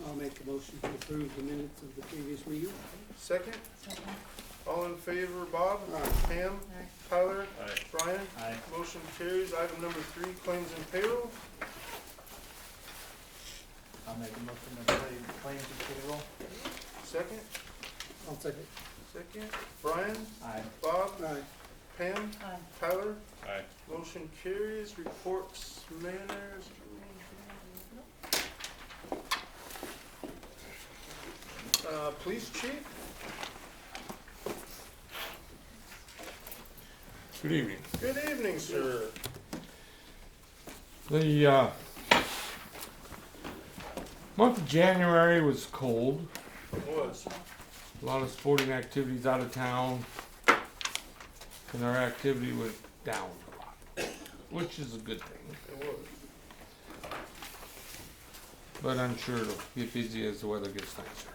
I'll make a motion to approve the minutes of the previous meeting. Second? Second. All in favor, Bob? Aye. Pam? Aye. Tyler? Aye. Brian? Aye. Motion carries. Item number 3, claims and payroll. I'll make a motion to pay claims and payroll. Second? I'll second. Second. Brian? Aye. Bob? Aye. Pam? Aye. Tyler? Aye. Motion carries. Reports, manners. Police chief? Good evening. Good evening, sir. The month of January was cold. It was. A lot of sporting activities out of town, and our activity went down a lot, which is a good thing. It was. But I'm sure it'll get busy as the weather gets nicer.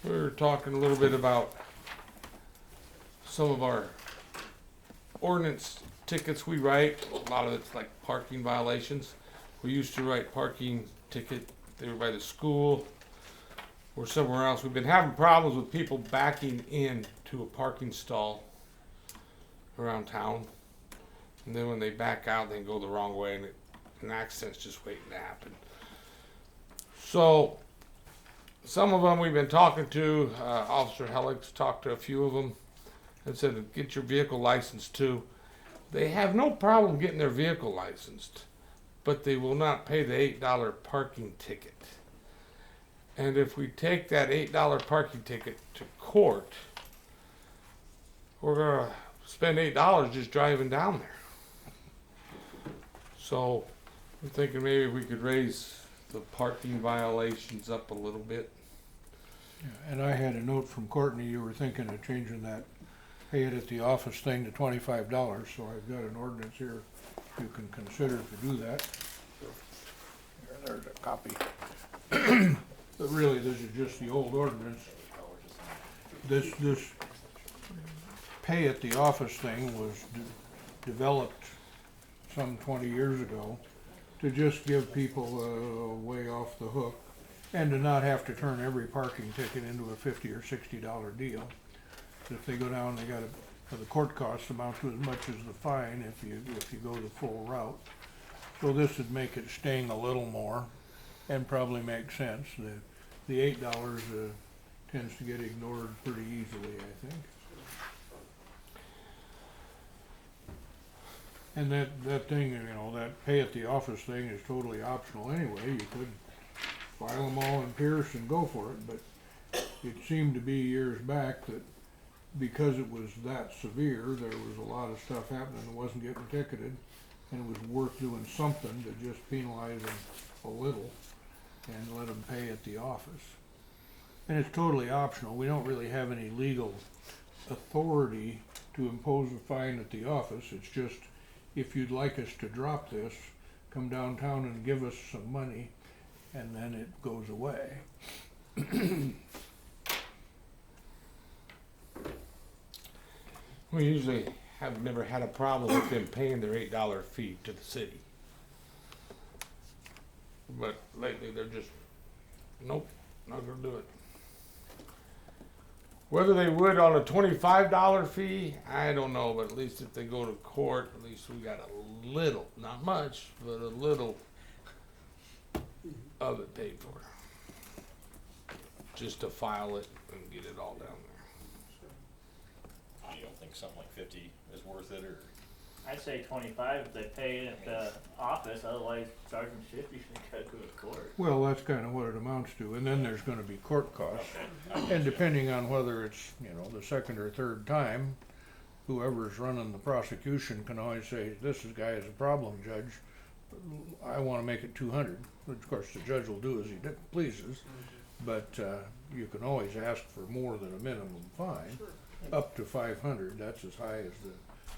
We were talking a little bit about some of our ordinance tickets we write. A lot of it's like parking violations. We used to write parking ticket, they were by the school or somewhere else. We've been having problems with people backing in to a parking stall around town. And then when they back out, they go the wrong way and an accident's just waiting to happen. So, some of them we've been talking to, Officer Hellick's talked to a few of them and said, get your vehicle licensed too. They have no problem getting their vehicle licensed, but they will not pay the $8 parking ticket. And if we take that $8 parking ticket to court, we're gonna spend $8 just driving down there. So, I'm thinking maybe we could raise the parking violations up a little bit. Yeah, and I had a note from Courtney, you were thinking of changing that pay it at the office thing to $25, so I've got an ordinance here you can consider to do that. Here, there's a copy. But really, this is just the old ordinance. This pay at the office thing was developed some 20 years ago to just give people a way off the hook and to not have to turn every parking ticket into a $50 or $60 deal. If they go down, they got the court costs amount to as much as the fine if you go the full route. So this would make it sting a little more and probably make sense. The $8 tends to get ignored pretty easily, I think. And that thing, that pay at the office thing is totally optional anyway. You could file them all in Pierce and go for it, but it seemed to be years back that because it was that severe, there was a lot of stuff happening that wasn't getting ticketed, and it was worth doing something to just penalize them a little and let them pay at the office. And it's totally optional. We don't really have any legal authority to impose a fine at the office. It's just, if you'd like us to drop this, come downtown and give us some money, and then it goes away. We usually have never had a problem with them paying their $8 fee to the city. But lately they're just, nope, not gonna do it. Whether they would on a $25 fee, I don't know, but at least if they go to court, at least we got a little, not much, but a little of it paid for. Just to file it and get it all down there. You don't think something like 50 is worth it, or? I'd say 25 if they pay at the office, otherwise charge them 50 if they gotta go to court. Well, that's kind of what it amounts to, and then there's gonna be court costs. Okay. And depending on whether it's, the second or third time, whoever's running the prosecution can always say, this guy is a problem, Judge. I wanna make it 200, which of course the judge will do as he pleases. But, you can always ask for more than a minimum fine, up to 500, that's as high as the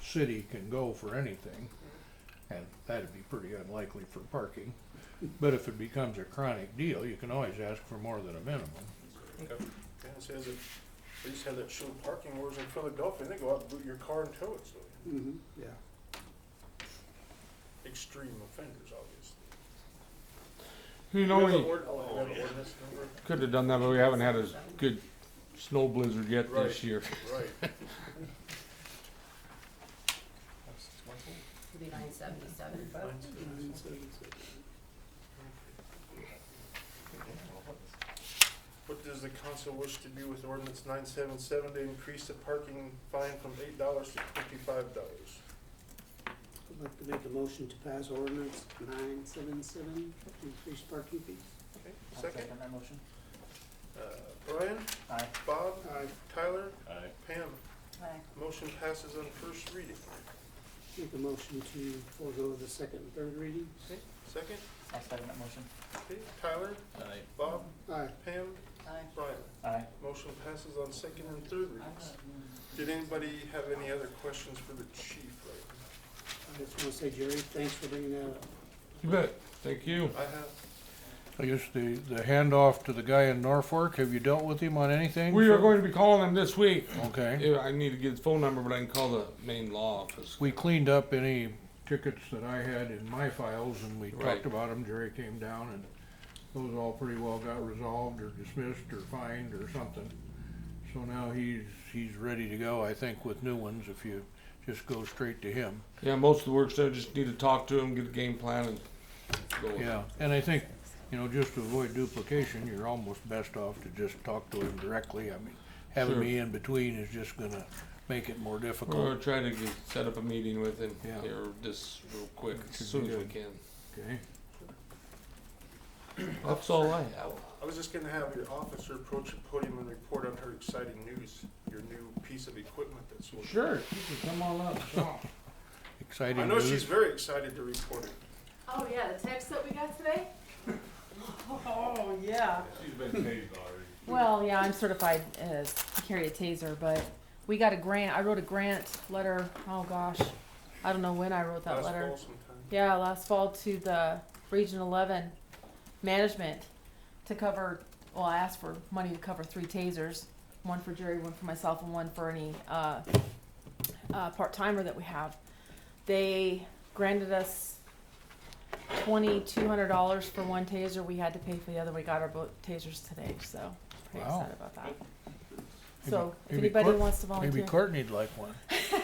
city can go for anything. And that'd be pretty unlikely for parking. But if it becomes a chronic deal, you can always ask for more than a minimum. Okay. Yeah, it says that they just have that show parking wars in Philadelphia. They go out and boot your car and tow it. So Yeah. extreme offenders, obviously. You know, We have we an ordinance number? could have done that, but we haven't had a good snow blizzard yet Right. this year. Right. It'll be 977. 977. What does the council wish to do with ordinance 977 to increase the parking fine from $8 to $25? I'd like to make a motion to pass ordinance 977, to increase parking fees. Okay, I'll second. that motion. Brian, Aye. Bob, Aye. Tyler, Aye. Pam. Aye. Motion passes on first reading. Make a motion to forego the second and third reading. Okay, second. I'll second that motion. Okay, Tyler, Aye. Bob, Aye. Pam, Aye. Brian. Aye. Motion passes on second and third readings. Did anybody have any other questions for the chief? I just want to say, Jerry, thanks for bringing that up. You bet. Thank you. I have. I guess the handoff to the guy in Norfolk, have you dealt with him on anything? We are sir? going to be calling him this week. Okay. Yeah, I need to get his phone number, but I can call the main law office. We cleaned up any tickets that I had in my files and we Right. talked about them. Jerry came down and those all pretty well got resolved or dismissed or fined or something. So now he's ready to go, I think, with new ones if you just go straight to him. Yeah, most of the work's done. Just need to talk to him, get a game plan, and go with it. Yeah, and I think, you know, just to avoid duplication, you're almost best off to just talk to him directly. I mean, having Sure. me in between is just gonna make it more We're difficult. trying to set up a meeting with him Yeah. here just real quick, Should as be soon as we good. can. Okay. That's all I have. I was just gonna have your officer approach the podium and report on her exciting news, your new piece of equipment that's. Sure, you can come on up. Sean. Exciting I know news. she's very excited to report it. Oh, yeah, the text that we got today? Oh, yeah. She's been paid already. Well, yeah, I'm certified to carry a taser, but we got a grant. I wrote a grant letter. Oh, gosh. I don't know when I wrote that Last letter. fall sometime. Yeah, last fall to the Region 11 management to cover, well, I asked for money to cover 3 tasers. One for Jerry, one for myself, and one for any part-timer that we have. They granted us $2,200 for one taser. We had to pay for the other. We got our both tasers today, so pretty Wow. excited about that. So if maybe anybody Court- wants to volunteer. Maybe Courtney'd like one. Shoot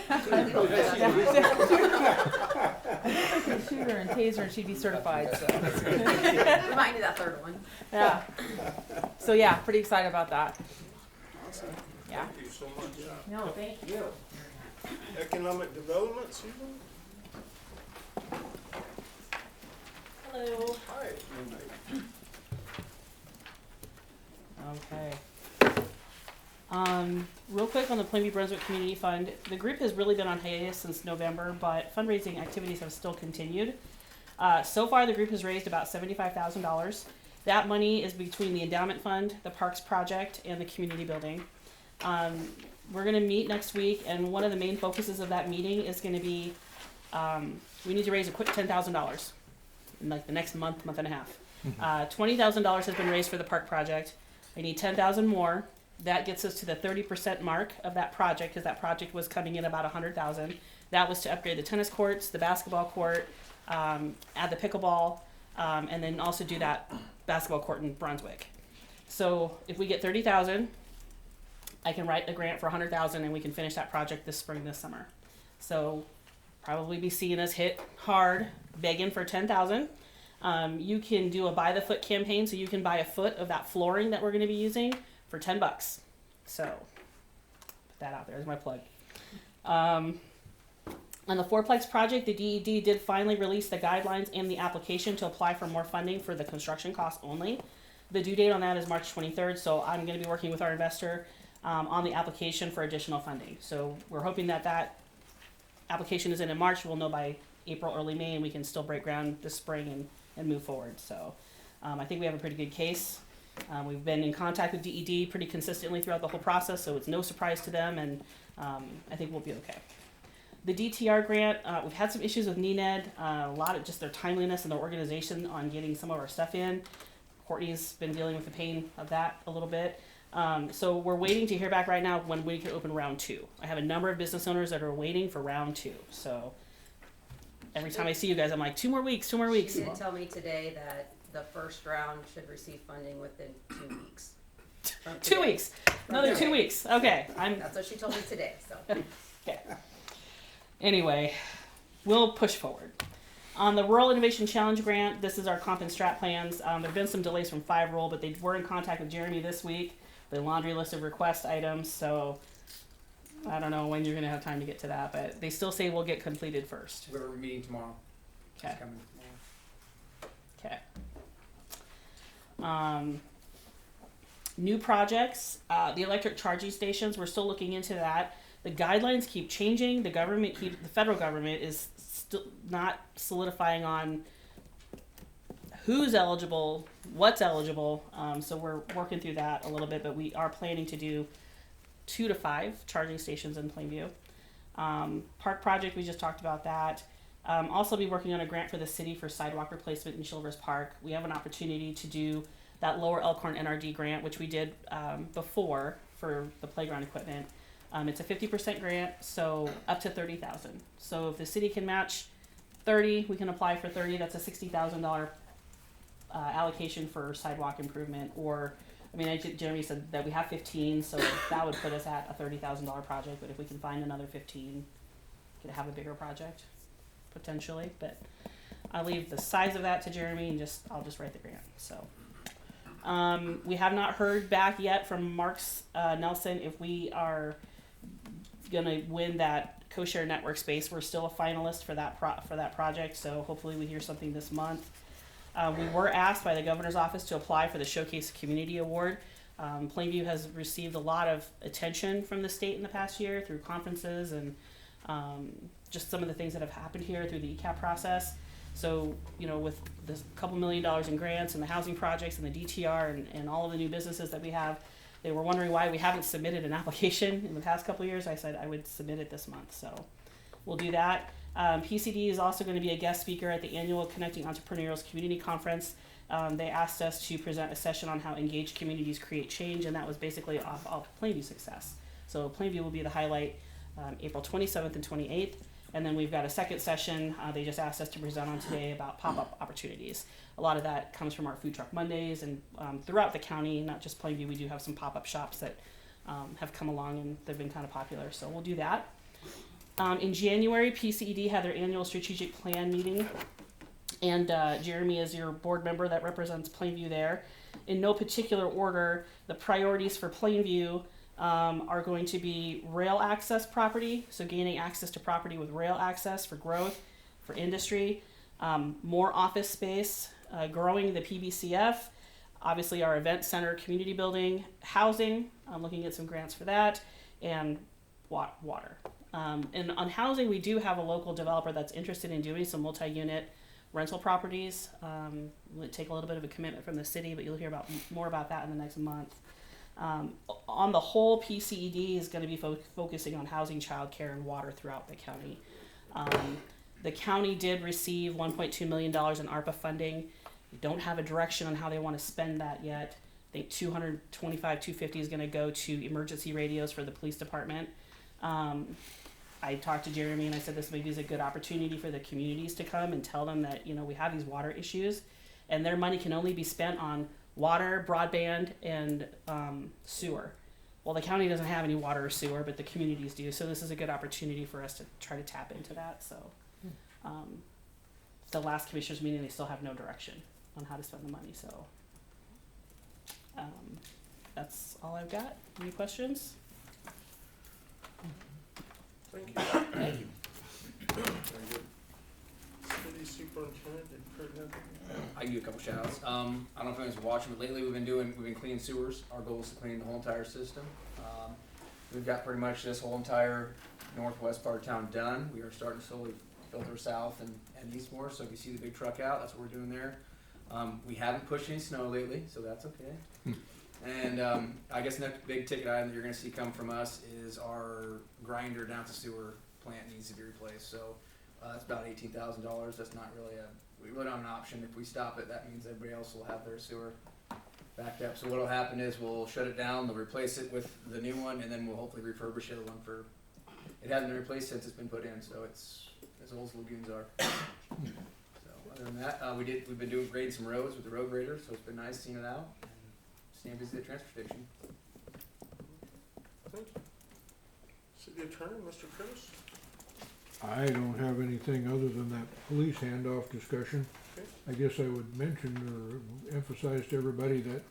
her and taser and she'd be certified, so. Remind me that third one. Yeah. So yeah, pretty excited about that. Awesome. Yeah. Thank you so much. No, thank you. Economic Development, Susan? Hello. Hi. Okay. Real quick on the Plainview Brunswick Community Fund, the group has really been on hiatus since November, but fundraising activities have still continued. So far, the group has raised about $75,000. That money is between the endowment fund, the parks project, and the community building. We're going to meet next week, and one of the main focuses of that meeting is going to be we need to raise a quick $10,000 in like the next month and a half. $20,000 has been raised for the park project. I need 10,000 more. That gets us to the 30% mark of that project, because that project was coming in about 100,000. That was to upgrade the tennis courts, the basketball court, add the pickleball, and then also do that basketball court in Brunswick. So if we get 30,000, I can write a grant for 100,000, and we can finish that project this spring, this summer. So probably be seeing us hit hard, begging for 10,000. You can do a buy the foot campaign, so you can buy a foot of that flooring that we're going to be using for $10. So put that out there as my plug. On the fourplex project, the DED did finally release the guidelines and the application to apply for more funding for the construction costs only. The due date on that is March 23rd, so I'm going to be working with our investor on the application for additional funding. So we're hoping that that application is in March. We'll know by April, early May, and we can still break ground this spring and move forward. So I think we have a pretty good case. We've been in contact with DED pretty consistently throughout the whole process, so it's no surprise to them, and I think we'll be okay. The DTR grant, we've had some issues with NENED, a lot of just their timeliness and their organization on getting some of our stuff in. Courtney's been dealing with the pain of that a little bit. So we're waiting to hear back right now when we can open round 2. I have a number of business owners that are waiting for round 2. So every time I see you guys, I'm like, 2 more weeks, 2 more weeks. She did tell me today that the first round should receive funding within 2 weeks. from 2 today. weeks, another 2 today. weeks. Okay, That's what she told me today, so. Anyway, we'll push forward. On the Rural Innovation Challenge grant, this is our comp and strat plans. There have been some delays from 5 Rural, but they were in contact with Jeremy this week, the laundry list of request items, so I don't know when you're gonna have time to get to that, but they still say we'll get completed first. We're meeting tomorrow. Okay. It's coming tomorrow. Okay. New projects, the electric charging stations, we're still looking into that. The guidelines keep changing. The federal government is still not solidifying on who's eligible, what's eligible. So we're working through that a little bit, but we are planning to do 2 to 5 charging stations in Plainview. Park project, we just talked about that. Also be working on a grant for the city for sidewalk replacement in Shilvers Park. We have an opportunity to do that Lower Elkhorn NRD grant, which we did before for the playground equipment. It's a 50% grant, so up to $30,000. So if the city can match 30, we can apply for 30. That's a $60,000 allocation for sidewalk improvement. Or, I mean, Jeremy said that we have 15, so that would put us at a $30,000 project. But if we can find another 15, we could have a bigger project potentially. But I'll leave the size of that to Jeremy, and I'll just write the grant. So. We have not heard back yet from Marks Nelson if we are gonna win that co-share network space. We're still a finalist for that project, so hopefully we hear something this month. We were asked by the governor's office to apply for the Showcase Community Award. Plainview has received a lot of attention from the state in the past year through conferences and just some of the things that have happened here through the ECAP process. So, with this couple $1 million in grants and the housing projects and the DTR and all of the new businesses that we have, they were wondering why we haven't submitted an application in the past couple of years. I said I would submit it this month, so we'll do that. PCD is also going to be a guest speaker at the annual Connecting Entrepreneurs Community Conference. They asked us to present a session on how engaged communities create change, and that was basically off Plainview success. So Plainview will be the highlight April 27th and 28th. And then we've got a second session they just asked us to present on today about pop-up opportunities. A lot of that comes from our Food Truck Mondays, and throughout the county, not just Plainview, we do have some pop-up shops that have come along and they've been kind of popular, so we'll do that. In January, PCED had their annual strategic plan meeting, and Jeremy is your board member that represents Plainview there. In no particular order, the priorities for Plainview are going to be rail access property, so gaining access to property with rail access for growth, for industry, more office space, growing the PBCF, obviously our event center, community building, housing, I'm looking at some grants for that, and water. And on housing, we do have a local developer that's interested in doing some multi-unit rental properties. Will take a little bit of a commitment from the city, but you'll hear more about that in the next month. On the whole, PCED is going to be focusing on housing, childcare, and water throughout the county. The county did receive $1.2 million in ARPA funding. We don't have a direction on how they want to spend that yet. I think $250 is going to go to emergency radios for the police department. I talked to Jeremy and I said this maybe is a good opportunity for the communities to come and tell them that we have these water issues, and their money can only be spent on water, broadband, and sewer. Well, the county doesn't have any water or sewer, but the communities do. So this is a good opportunity for us to try to tap into that. So the last commissioners meeting, they still have no direction on how to spend the money. So that's all I've got. Any questions? Thank you. Thank you. Very good. City Superintendent, you've heard nothing? I can do a couple shout outs. I don't know if anyone's watching, but lately we've been cleaning sewers. Our goal is to clean the whole entire system. We've got pretty much this whole entire northwest part of town done. We are starting to slowly filter south and east more, so if you see the big truck out, that's what we're doing there. We haven't pushed any snow lately, so that's okay. And I guess the next big ticket item that you're going to see come from us is our grinder down at the sewer plant needs to be replaced. So that's about $18,000. That's not really we really don't have an option. If we stop it, that means everybody else will have their sewer backed up. So what'll happen is we'll shut it down, they'll replace it with the new one, and then we'll hopefully refurbish the other one it hasn't been replaced since it's been put in, so as old as lagoons are. So other than that, we've been doing grading some roads with the road grader, so it's been nice seeing it out. And staying busy at the transfer station. Thank you. City Attorney, Mr. Curtis? I don't have anything other than that police handoff discussion. Okay. I guess I would mention or emphasize to everybody that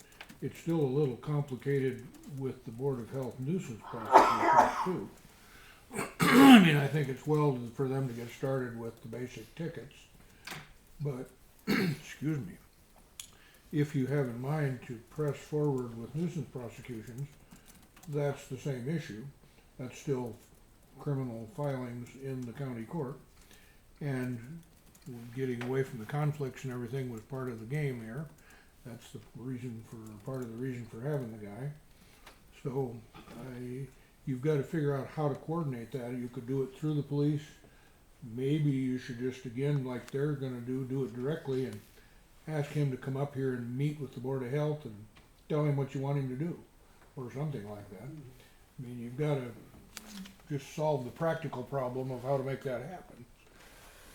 it's still a little complicated with the Board of Health nuisance prosecutions too. I mean, I think it's well for them to get started with the basic tickets, but, excuse me, if you have in mind to press forward with nuisance prosecutions, that's the same issue. That's still criminal filings in the county court, and getting away from the conflicts and everything was part of the game here. That's the reason part of the reason for having the guy. So you've got to figure out how to coordinate that. You could do it through the police. Maybe you should just, again, like they're gonna do it directly and ask him to come up here and meet with the Board of Health and tell him what you want him to do, or something like that. I mean, you've got to just solve the practical problem of how to make that happen.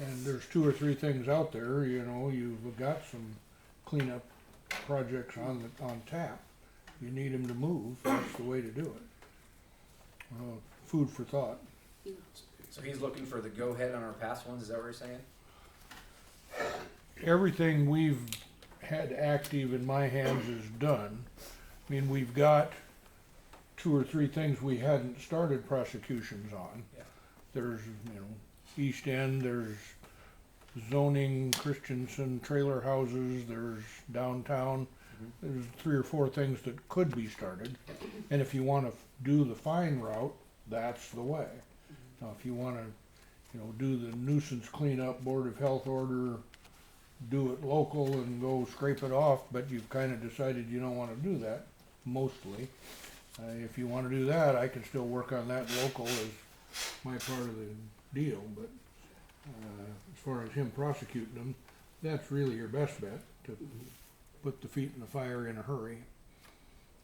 And there's 2 or 3 things out there, you know, you've got some cleanup projects on tap. You need them to move, that's the way to do it. Food for thought. So he's looking for the go-ahead on our past ones, is that what you're saying? Everything we've had active in my hands is done. I mean, we've got 2 or 3 things we hadn't started prosecutions on. Yeah. There's, you know, East End, there's zoning, Christensen, trailer houses, there's downtown. There's 3 or 4 things that could be started. And if you want to do the fine route, that's the way. Now, if you want to, you know, do the nuisance cleanup, Board of Health order, do it local and go scrape it off, but you've kind of decided you don't want to do that, mostly. If you want to do that, I can still work on that local as my part of the deal, but as far as him prosecuting them, that's really your best bet, to put the feet in the fire in a hurry.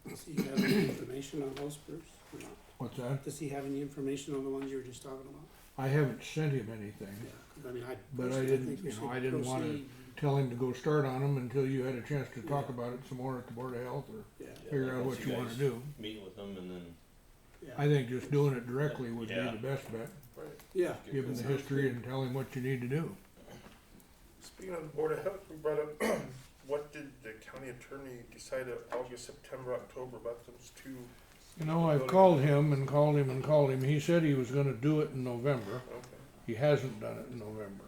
Does he have any information on those, Bruce, or not? What's that? Does he have any information on the ones you were just talking about? I haven't sent him anything, Yeah, 'cause I mean, but I personally didn't, think we you know, should I didn't want to proceed. tell him to go start on them until you had a chance to talk Yeah. about it some more at the Board of Health, or Yeah, figure out what you want to do. Meet with them and then. yeah. I think just doing it directly would be Yeah. the best bet. Right. Yeah. Give him the Sounds history good. and tell him what you need to do. Speaking of the Board of Health, we brought up, what did the county attorney decide of August, September, October about those 2? You know, I've called him and called him and called him. He said he was gonna do it in November. Okay. He hasn't done it in November.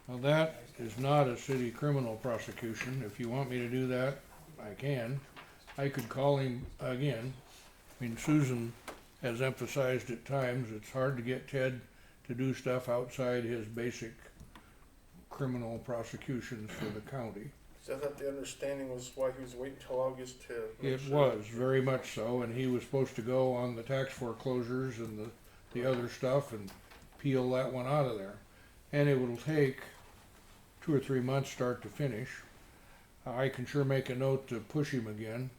Now, that is not a city criminal prosecution. If you want me to do that, I can. I could call him again. I mean, Susan has emphasized at times it's hard to get Ted to do stuff outside his basic criminal prosecutions for the county. So I thought the understanding was why he was waiting till August to make It sure. was, very much so, and he was supposed to go on the tax foreclosures and the other stuff and peel that one out of there. And it will take 2 or 3 months start to finish. I can sure make a note to push him again.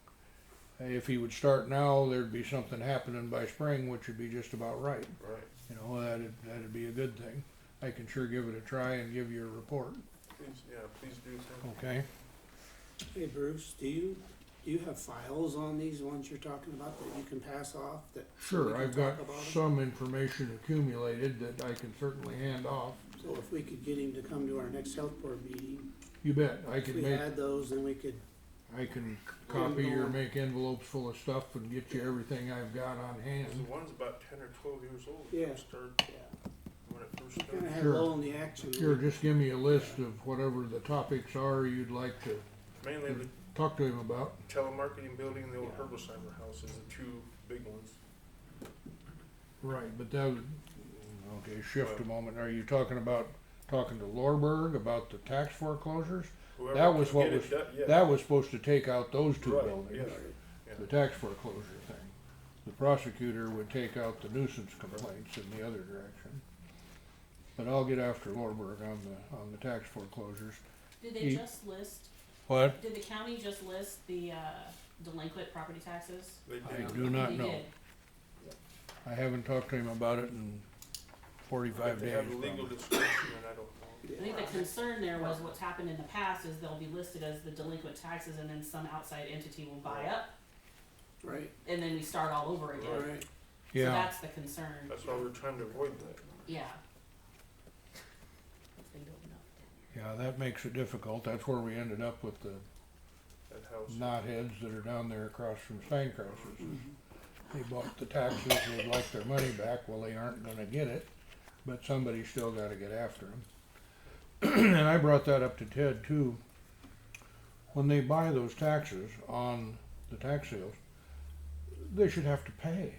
If he would start now, there'd be something happening by spring, which would be just about right. Right. You know, that'd be a good thing. I can sure give it a try and give you a report, Please do so. okay? Hey, Bruce, do you have files on these ones you're talking about that you can pass off that? we Sure, can I've got talk about 'em? some information accumulated that I can certainly hand off. So if we could get him to come to our next health board meeting, You bet, I if can we make, had those, then we could, I can copy or make envelopes full of stuff and get you everything I've got on hand. The one's about 10 or 12 years old. Yeah. When it first kinda started. have Sure. low in the action. Sure, just give me a list of whatever the topics are you'd like to Mainly the talk to him about. telemarketing building and the old Herbersheimer house is the 2 big ones. Right, but that would, okay, shift a moment. Are you talking about, talking to Lorberg about the tax foreclosures? Whoever That was can what get it was, done, yeah. that was supposed to take out those 2 Right, buildings. yes. Yeah. The tax foreclosure thing. The prosecutor would take out the nuisance complaints in the other direction. But I'll get after Lorberg on the tax foreclosures. Did they He- just list, What? did the county just list the, delinquent property taxes? They I did. do not They know. did. I haven't talked to him about it in 45 They days. have legal probably. discretion, and I don't know. I think the concern there was what's happened in the past is they'll be listed as the delinquent taxes and then some outside entity will buy up Right, and then we start all over again. right. So Yeah, that's the concern, That's why we're trying to avoid that. yeah. yeah, that makes it difficult. That's where we ended up with the That house. knotheads that are down there across from Steinkrauser's. Mhm. They bought the taxes, they'd like their money back. Well, they aren't gonna get it, but somebody's still gotta get after them. And I brought that up to Ted too. When they buy those taxes on the tax sales, they should have to pay.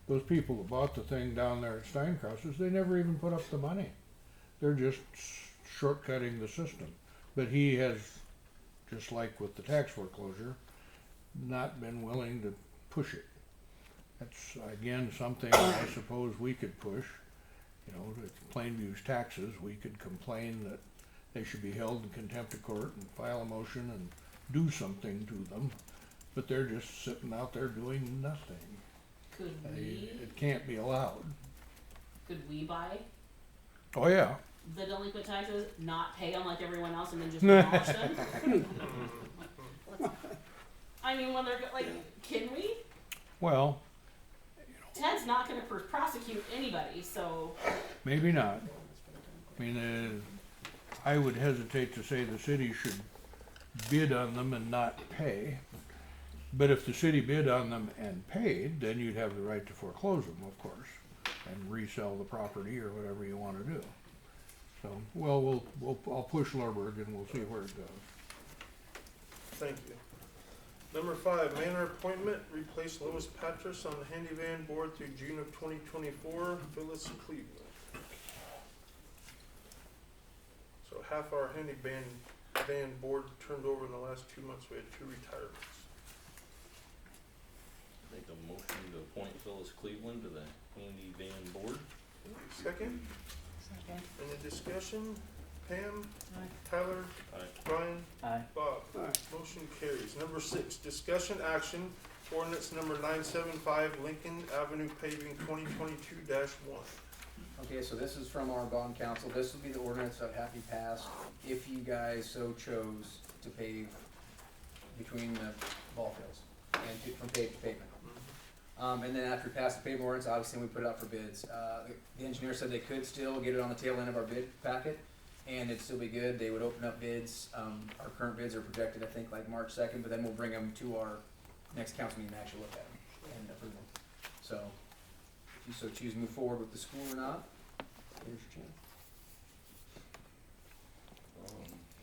Those people that bought the thing down there at Steinkrauser's, they never even put up the money. They're just shortcutting the system. But he has, just like with the tax foreclosure, not been willing to push it. That's, again, something I suppose we could push. You know, to Plainview's taxes, we could complain that they should be held in contempt of court and file a motion and do something to them. But they're just sitting out there doing nothing. Could we, It can't be allowed. could we buy Oh, yeah. the delinquent taxes, not pay them like everyone else and then just demolish them? I mean, when they're, like, can we? Well, Ted's not gonna prosecute anybody, so, maybe not. I mean, I would hesitate to say the city should bid on them and not pay. But if the city bid on them and paid, then you'd have the right to foreclose them, of course, and resell the property or whatever you wanna do. So, well, I'll push Lorberg and we'll see where it goes. Thank you. Number 5, manor appointment, replace Lois Patras on the handy van board through June of 2024, Phyllis Cleveland. So half our handy van board turned over in the last 2 months. We had 2 retirements. Make a motion to appoint Phyllis Cleveland to the handy van board. Second, Second. any discussion? Pam? Aye. Tyler? Aye. Brian? Aye. Bob? Aye. Motion carries. Number 6, discussion action, ordinance number 975, Lincoln Avenue paving 2022-1. Okay, so this is from our bond council. This would be the ordinance I'd have you pass if you guys so chose to pave between the ball fields and from paved to pavement. And then after we pass the pavement ordinance, obviously we put it out for bids. The engineer said they could still get it on the tail end of our bid packet and it'd still be good. They would open up bids. Our current bids are projected, I think, like March 2nd, but then we'll bring them to our next council meeting and actually look at them and approve them. So, if you so choose to move forward with the school or not, here's your chance.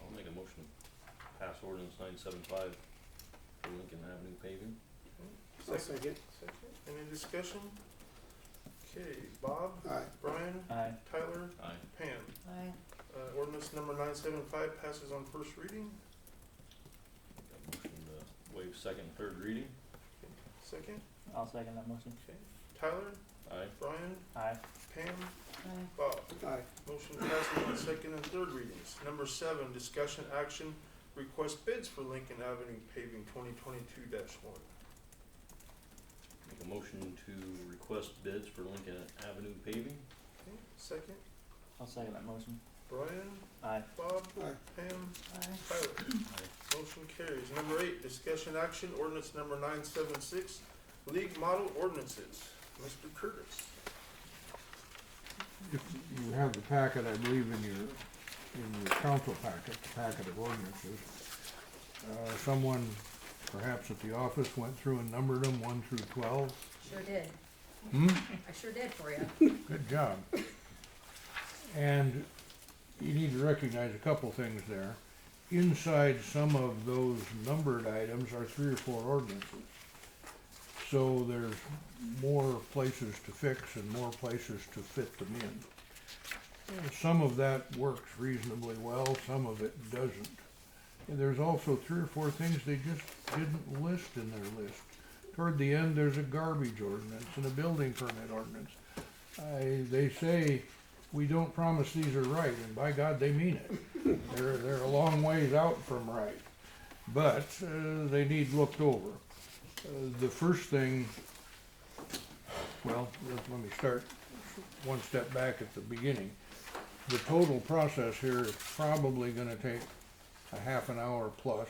I'll make a motion to pass ordinance 975 for Lincoln Avenue paving. I'll second. Any discussion? Okay, Bob? Aye. Brian? Aye. Tyler? Aye. Pam? Aye. Ordinance number 975 passes on first reading. Got a motion to waive second and third reading. Second, I'll second that motion. Tyler? Aye. Brian? Aye. Pam? Aye. Bob? Aye. Motion passes on second and third readings. Number 7, discussion action, request bids for Lincoln Avenue paving 2022-1. Make a motion to request bids for Lincoln Avenue paving. Okay, second, I'll second that motion. Brian? Aye. Bob? Aye. Pam? Aye. Tyler? Motion carries. Number 8, discussion action, ordinance number 976, league model ordinances. Mr. Curtis. If you have the packet, I believe in your council packet, the packet of ordinances, someone perhaps at the office went through and numbered them 1 through 12. Sure did. Hmm? I sure did for you. Good job. And you need to recognize a couple things there. Inside some of those numbered items are 3 or 4 ordinances. So there's more places to fix and more places to fit them in. Some of that works reasonably well, some of it doesn't. And there's also 3 or 4 things they just didn't list in their list. Toward the end, there's a garbage ordinance and a building permit ordinance. They say, we don't promise these are right, and by God, they mean it. They're a long ways out from right, but they need looked over. The first thing, well, let me start one step back at the beginning. The total process here is probably gonna take a half an hour plus,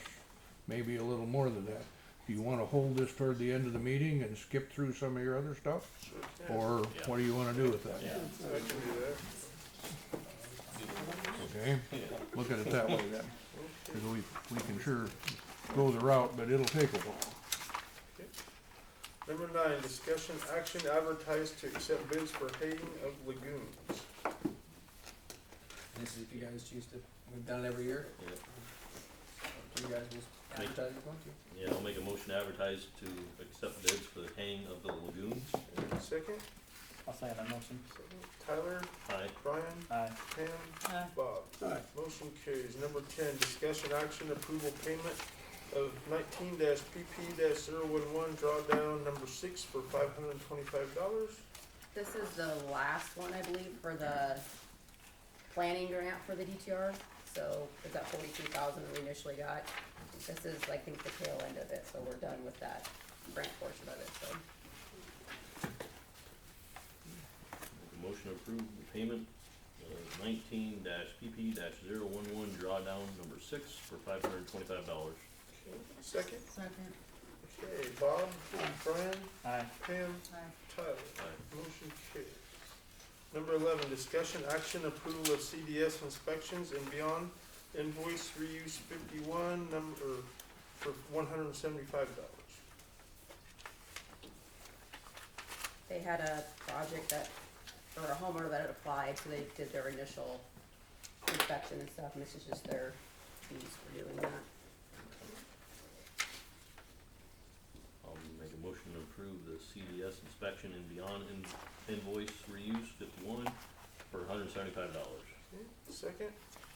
maybe a little more than that. Do you wanna hold this toward the end of the meeting and skip through some of your other stuff? Sure can. Or what do you wanna do with that? Yeah. I can do that. Okay, look at it that way then, Okay. 'cause we can sure go the route, but it'll take a while. Number 9, discussion action advertised to accept bids for haying of lagoons. This is if you guys choose to, we've done it every year. Yeah. You guys will advertise if you want to. Yeah, I'll make a motion to advertise to accept bids for the haying of the lagoons. Second, I'll second that motion. Tyler, Aye. Brian, Aye. Pam, Aye. Bob. Aye. Motion carries. Number 10, discussion action approval payment of 19-PP-011 drawdown number 6 for $525. This is the last one, I believe, for the planning grant for the DTR. So it's that 42,000 we initially got. This is, I think, the tail end of it, so we're done with that grant portion of it, so. Make a motion to approve the payment of 19-PP-011 drawdown number 6 for $525. Second, Second. okay, Bob, Brian, Aye. Pam, Aye. Tyler. Aye. Motion carries. Number 11, discussion action approval of CDS inspections and beyond invoice reuse 51 number for $175. They had a project that, or a homeowner that had applied, so they did their initial inspection and stuff, and this is just their fees for doing that. I'll make a motion to approve the CDS inspection and beyond invoice reuse 51 for $175. Second,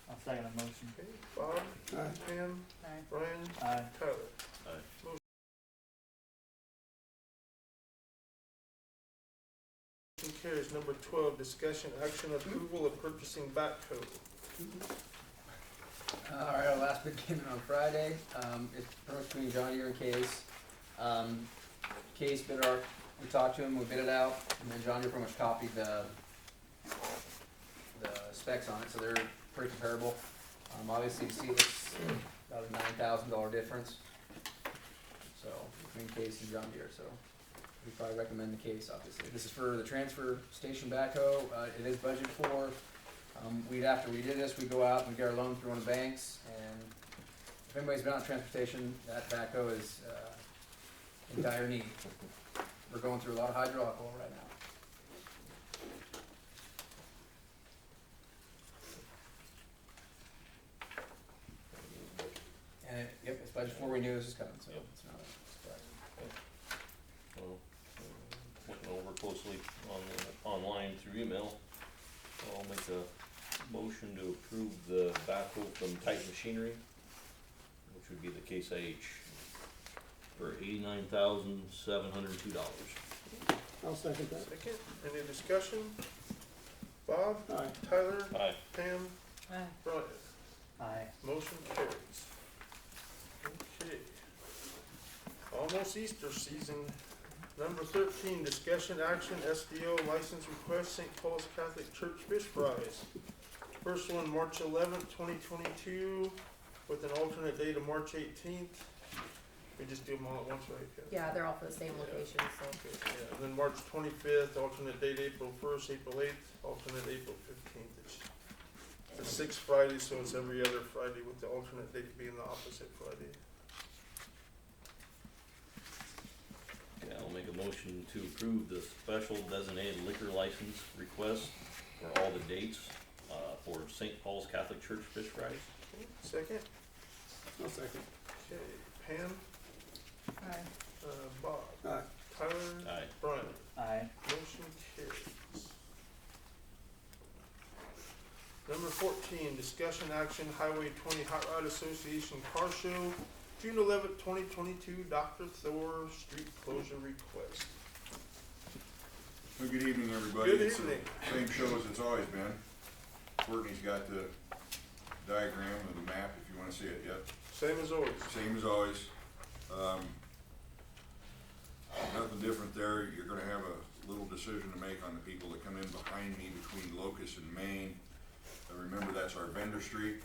I'll second that motion. okay, Bob, Aye. Pam, Aye. Brian, Aye. Tyler. Aye. Motion carries. Number 12, discussion action approval of purchasing backhoe. Alright, our last bid came in on Friday, it's between John Deere and Case. Case bid our, we talked to him, we bid it out, and then John Deere pretty much copied the specs on it, so they're pretty comparable. Obviously, you see it's about a $9,000 difference, so, between Case and John Deere, so we probably recommend the Case, obviously. This is for the transfer station backhoe, it is budgeted for. After we did this, we go out and we get our loan through one of the banks, and if anybody's been on transportation, that backhoe is, in dire need. We're going through a lot of hydraulic oil right now. And yep, it's budget for, we knew this was coming, so Yep. it's not a surprise. Well, looking over closely online through email, I'll make a motion to approve the backhoe from Titan Machinery, which would be the Case IH, for $89,702. I'll second that. Second, any discussion? Bob, Aye. Tyler, Aye. Pam, Aye. Brian. Aye. Motion carries. Okay. Almost Easter season. Number 13, discussion action SDO license request, St. Paul's Catholic Church fish fries. First one, March 11th, 2022, with an alternate date of March 18th. We just do them all at once, right? Kathy? Yeah, they're all for the same location, so. Okay, yeah, and then March 25th, alternate date April 1st, April 8th, alternate April 15th. It's 6 Fridays, so it's every other Friday with the alternate date being the opposite Friday. Yeah, I'll make a motion to approve the special designated liquor license request for all the dates, for St. Paul's Catholic Church fish fries. Okay, second, I'll second. okay, Pam, Aye. Bob, Aye. Tyler, Aye. Brian. Aye. Motion carries. Number 14, discussion action Highway 20 Hot Rod Association Car Show, June 11th, 2022, Dr. Thor street closure request. Well, good evening, everybody. Good It's evening. the same show as it's always been. Courtney's got the diagram of the map, if you wanna see it yet. Same as always. Same as always. Nothing different there. You're gonna have a little decision to make on the people that come in behind me between Locust and Main. Remember, that's our vendor street.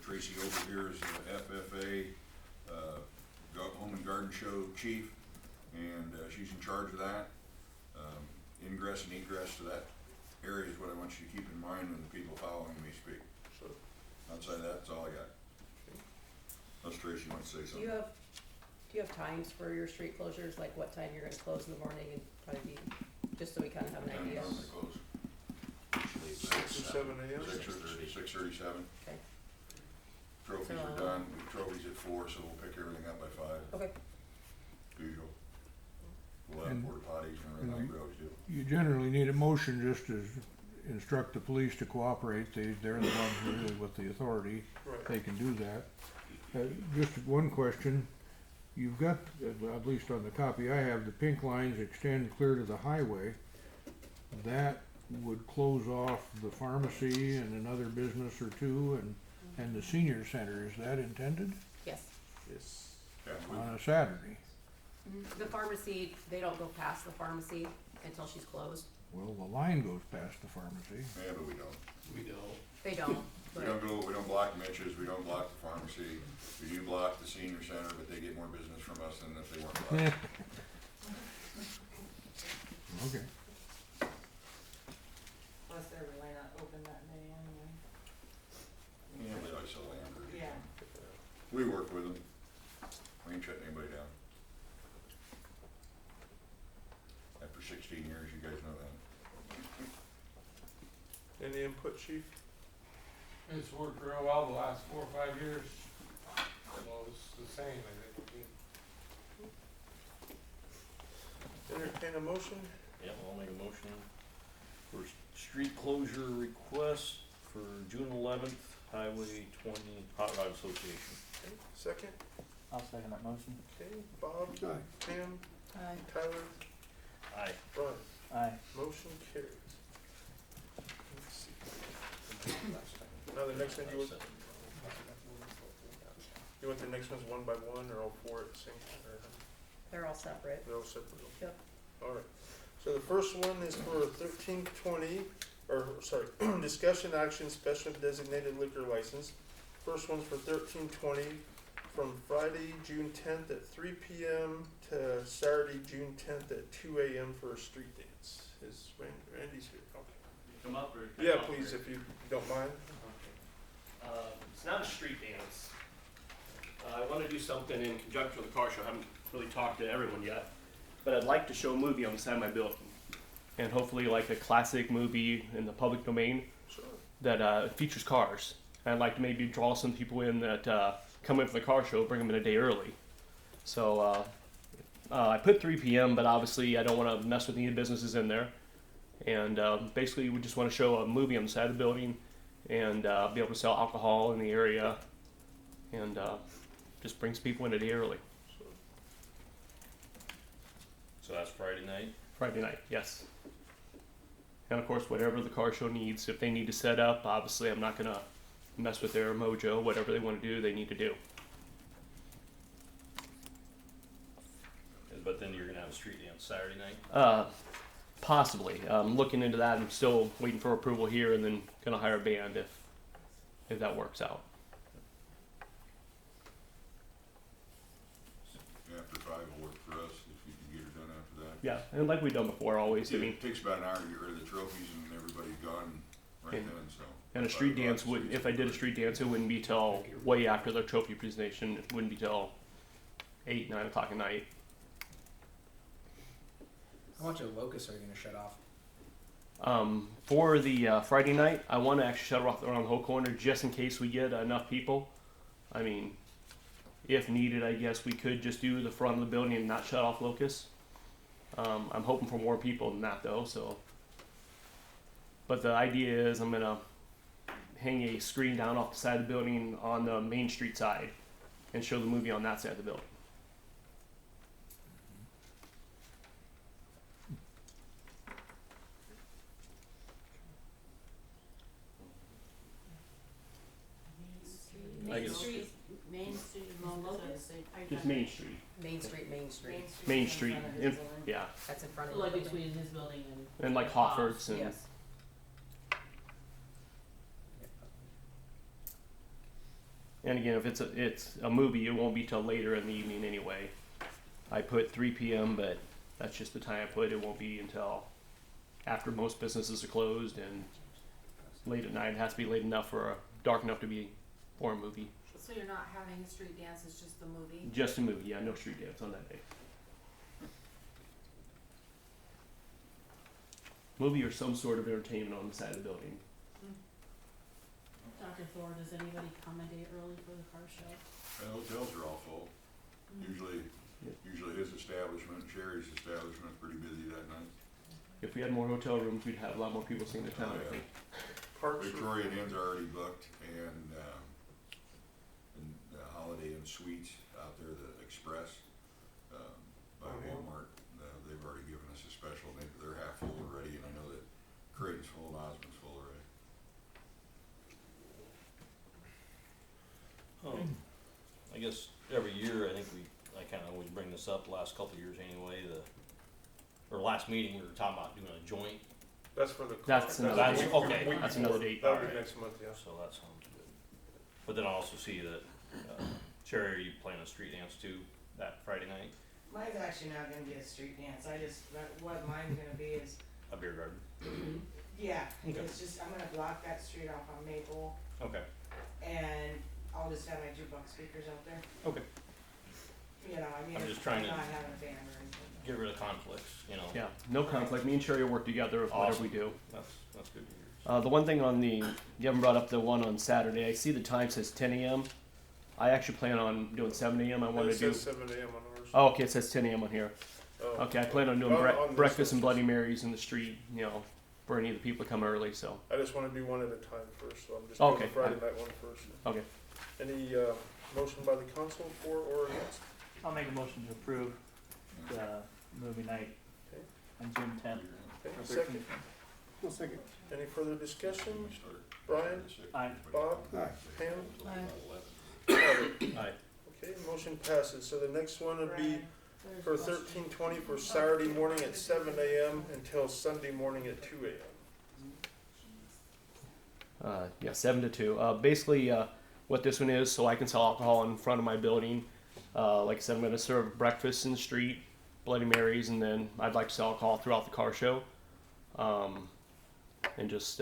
Tracy over here is the FFA, Home and Garden Show chief, and she's in charge of that. Ingress and egress to that area is what I want you to keep in mind when the people following me speak. Sure. Outside of that, that's all I got. Unless Tracy wants to say Do you something. have times for your street closures, like what time you're gonna close in the morning and probably be, just so we kinda have an Time idea? normally close. 6 or 7 a.m. 6:37. Okay, Trophies are So- done. Trophies at 4, so we'll pick everything up by 5. okay. Usual. We'll have And- porta potties and everything like we always do. You generally need a motion just to instruct the police to cooperate. They're the ones really with the authority. Right. They can do that. Just one question. You've got, at least on the copy I have, the pink lines extend clear to the highway. That would close off the pharmacy and another business or two and the senior center. Is that intended? Yes. Yes. Yeah, On a Saturday? The pharmacy, they don't go past the pharmacy until she's closed. Well, the line goes past the pharmacy. yeah, but we don't. They don't, We but, don't we don't block Mitch's, we don't block the pharmacy. We do block the senior center, but they get more business from us than if they weren't blocked. Okay. Plus they're really not open that day anyway. Yeah, they always sell hamburgers. Yeah. We work with them. We ain't shutting anybody down. After 16 years, you guys know that. Any input, chief? It's worked real well the last 4 or 5 years. Well, it's the same, I think. Entertain a motion? Yeah, I'll make a motion for street closure request for June 11th, Highway 20 Hot Rod Association. Okay. Second? I'll second that motion. Okay, Bob, Aye. Pam, Aye. Tyler, Aye. Brian. Aye. Motion carries. Let's see. Now the next one, you want the next ones one by one or all 4 at the same time? Or They're all separate. they're all separate? Yep. All right. So the first one is for 1320, or sorry, discussion action special designated liquor license. First one's for 1320 from Friday, June 10th at 3 p.m. to Saturday, June 10th at 2 a.m. for a street dance. Is Randy's here? Okay. Come up or? Yeah, please, if you don't mind. It's not a street dance. I want to do something in conjunction with the car show. I haven't really talked to everyone yet, but I'd like to show a movie on the side of my building, and hopefully like a classic movie in the public domain Sure. that features cars. And I'd like to maybe draw some people in that come in for the car show, bring them in a day early. So I put 3 p.m., but obviously I don't want to mess with any businesses in there. And basically we just want to show a movie on the side of the building and be able to sell alcohol in the area and just brings people in a day early. So that's Friday night? Friday night, yes. And of course, whatever the car show needs, if they need to set up, obviously I'm not gonna mess with their mojo. Whatever they want to do, they need to do. But then you're gonna have a street dance Saturday night? Possibly. Looking into that. I'm still waiting for approval here, and then gonna hire a band if that works out. After 5 will work for us if you can get it done after that. Yeah, and like we've done before, always. I mean, It takes about an hour to get rid of the trophies and everybody's gone right And- then, so. and a street dance would, if I did a street dance, it wouldn't be till way after the trophy presentation. It wouldn't be till 8, 9 o'clock at night. How much of Locust are you gonna shut off? For the Friday night, I want to actually shut it off around the whole corner just in case we get enough people. I mean, if needed, I guess we could just do the front of the building and not shut off Locust. I'm hoping for more people than that though, so. But the idea is I'm gonna hang a screen down off the side of the building on the Main Street side and show the movie on that side of the building. I guess- Main Street, Locust. Just Main Street. Main Street, Main Street. Main Street. Yeah, That's in front of the Like building. between his building and. and like Hoffert's and. Yes. And again, if it's a movie, it won't be till later in the evening anyway. I put 3 p.m., but that's just the time I put. It won't be until after most businesses are closed and late at night. It has to be late enough dark enough to be for a movie. So you're not having a street dance, it's just the movie? Just a movie, yeah, no street dance on that day. Movie or some sort of entertainment on the side of the building. Dr. Thor, does anybody come a day early for the car show? And hotels are all full. Usually his establishment, Sherry's establishment, is pretty busy that night. If we had more hotel rooms, we'd have a lot more people seeing the town, Oh, I yeah. think. Parks are, Victoria Inn's already booked, and Holiday Inn Suites out there, the Express, by Walmart, they've already given us a special. They're half full already, and I know that Creighton's full and Osmond's full already. I guess every year, I kinda always bring this up, the last couple of years anyway, or last meeting, we were talking about doing a joint, that's for the. That's another That's- date. okay. week That's before. another date. That'll be Alright. next month, yeah. so that sounds good. But then I also see that, Cherry, are you playing a street dance too, that Friday night, Mine's actually not gonna be a street dance, what mine's gonna be is, a beer garden? yeah, Okay. it's just, I'm gonna block that street off on Maple, Okay, and I'll just have my jukebox speakers out there. okay, You know, I mean, I'm just trying to not having a band or anything. get rid of conflicts, you know? Yeah, no conflict. Me and Sherry will work together with whatever we do. That's good to hear. The one thing you haven't brought up the one on Saturday. I see the time says 10 a.m. I actually plan on doing 7 a.m. I want It to do. says 7 a.m. on ours. Oh, okay, it says 10 a.m. on here. Oh. Okay, I plan on doing On this breakfast and one. Bloody Marys in the street, for any of the people that come early, so. I just wanna do one at a time first, so I'm just Okay. doing the Friday night one first. Okay. Any, motion by the council for or against? I'll make a motion to approve the movie night Okay. on June 10th. Okay, or second. 13th. One second. Any further discussion? We start Brian? Aye. Bob? Aye. Pam? Aye. Aye. Okay, motion passes. So the next one would be There's for a question. 1320 for Saturday morning at 7 a.m. until Sunday morning at 2 a.m. Yeah, 7 to 2. Basically, what this one is, so I can sell alcohol in front of my building. Like I said, I'm going to serve breakfast in the street, Bloody Marys, and then I'd like to sell alcohol throughout the car show. And just,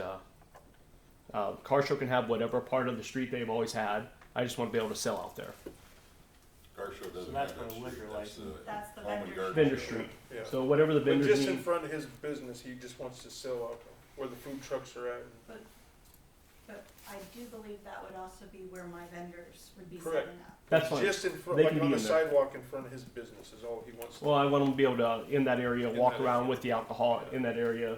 car show can have whatever part of the street they've always had. I just want to be able to sell out there. Car show doesn't that's have that for street, liquor that's the. That's the Home and vendor Garden Vendor Show. street. Yeah. So whatever the But vendors just in need. front of his business, he just wants to sell alcohol, where the food trucks are at. But I do believe that would also be where my vendors would be Correct. setting up. That's fine. Just in front, They like can on be the in there. sidewalk in front of his business is all he wants to. Well, I want them to be able to, in that area, In walk that around area. with the alcohol Yeah. in that area. Yeah.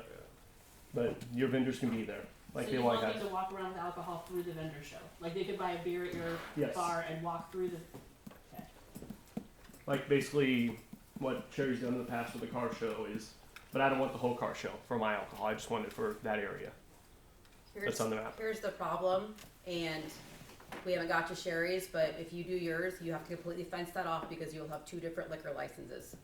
But your vendors can be there, like So they you like want us. them to walk around with alcohol through the vendor show? Like they could buy a beer at your Yes. bar and walk through the, Like basically what Cherry's done in the past with the car show is, but I don't want the whole car show for my alcohol. I just want it for that area. That's on the map. Here's the problem, and we haven't got to Sherry's, but if you do yours, you have to completely fence that off because you'll have 2 different liquor licenses.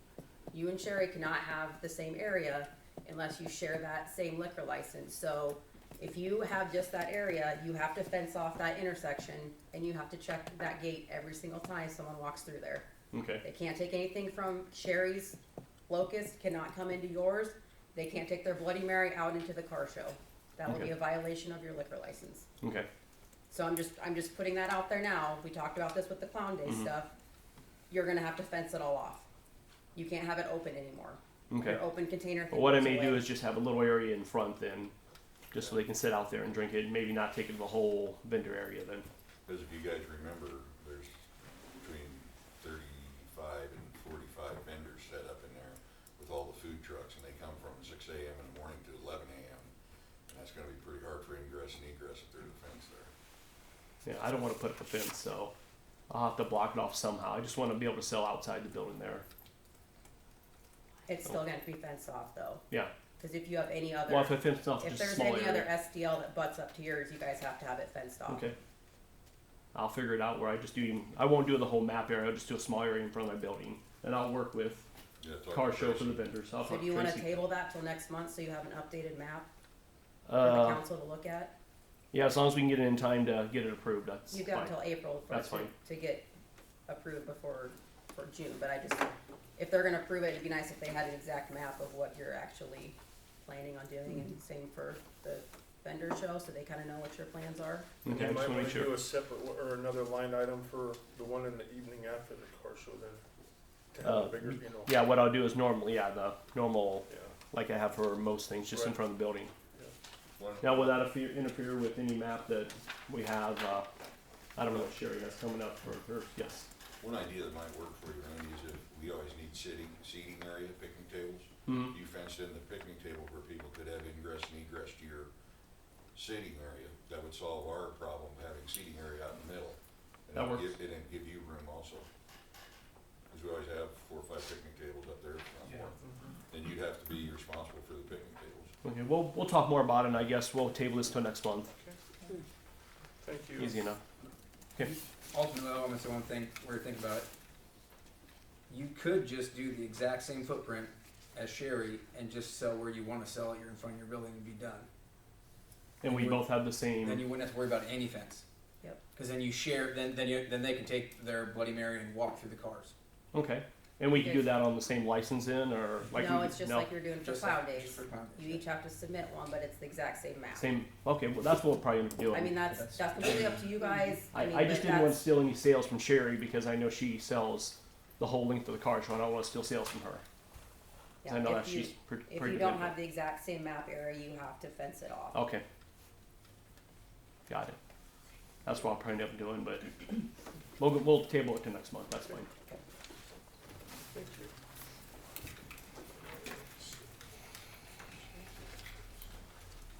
You and Sherry cannot have the same area unless you share that same liquor license. So if you have just that area, you have to fence off that intersection and you have to check that gate every single time someone walks through there. Okay. They can't take anything from Sherry's. Locust cannot come into yours. They can't take their Bloody Mary out into the car show. That will be Okay. a violation of your liquor license. Okay. So I'm just putting that out there now. We talked about this with the Clown Day Mhm. stuff. You're gonna have to fence it all off. You can't have it open anymore. Okay. Your open container thing But what I goes may do away. is just have a little area in front then, just so they can sit out there and drink it. Maybe not take it to the whole vendor area then. Because if you guys remember, there's between 35 and 45 vendors set up in there with all the food trucks, and they come from 6 a.m. in the morning to 11 a.m. And that's gonna be pretty hard for ingress and egress if there's a fence there. Yeah, I don't want to put up a fence, so I'll have to block it off somehow. I just want to be able to sell outside the building there. It's still gonna be fenced off though. Yeah. Cause if you have any other, Well, if I fence off if just a there's small any other area. SDL that butts up to yours, you guys have to have it fenced off. Okay. I'll figure it out where I won't do the whole map area. I'll just do a small area in front of my building, and I'll work with Yeah, talk car to show for the Tracy. vendors. I'll So talk do you to wanna Tracy. table that till next month, so you have an updated map for the Uh, council to look at? yeah, as long as we can get it in time to get it approved, that's You've got fine. until April for That's it to, fine. to get approved for June, but I just, if they're gonna approve it, it'd be nice if they had an exact map of what you're actually planning on doing, and same for the vendor show, so they kinda know what your plans are. And Okay, you I might just wanna wanna make sure. do a separate, or another line item for the one in the evening after the car show then. To have a bigger, you know. Yeah, what I'll do is normally, the normal, Yeah. like I have for most things, just in Right. front of the building. One- Now, will that interfere with any map that we have? I don't know what Sherry has coming up for her. Yes. One idea that might work for you, Randy, is if we always need seating area, picnic tables. Mm-hmm. You fenced in the picnic table where people could have ingress and egress to your seating area. That would solve our problem, having seating area out in the middle. And That it'd works. it'd give you room also. Cause we always have 4 or 5 picnic tables up there, if not more. Then you'd have to be responsible for the picnic tables. Okay. We'll talk more about it, and I guess we'll table this till next month. Thank you. Easy enough. Okay. Ultimately, I'm gonna say one thing, where to think about it. You could just do the exact same footprint as Sherry and just sell where you wanna sell it, you're in front of your building and be done. And we Would- both have the same. Then you wouldn't have to worry about any fence. Yep. Cause then you share, then they can take their Bloody Mary and walk through the cars. Okay. And we can do Okay. that on the same license in, or like No, we, it's just no? like you're doing for Just Cloud like- Days. just for Cloud Days, You yeah. each have to submit one, but it's the exact same map. Same. Okay. Well, that's what we'll probably end up doing. I mean, that's completely up to you guys. I mean, just but didn't want to that's- steal any sales from Sherry because I know she sells the whole length of the car show. I don't want to steal sales from her. 'Cause yeah, I know that if you- she's pretty If good. you don't have the exact same map area, you have to fence it off. Okay. Got it. That's what I'll probably end up doing, but we'll table it to next month. That's fine. Thank you.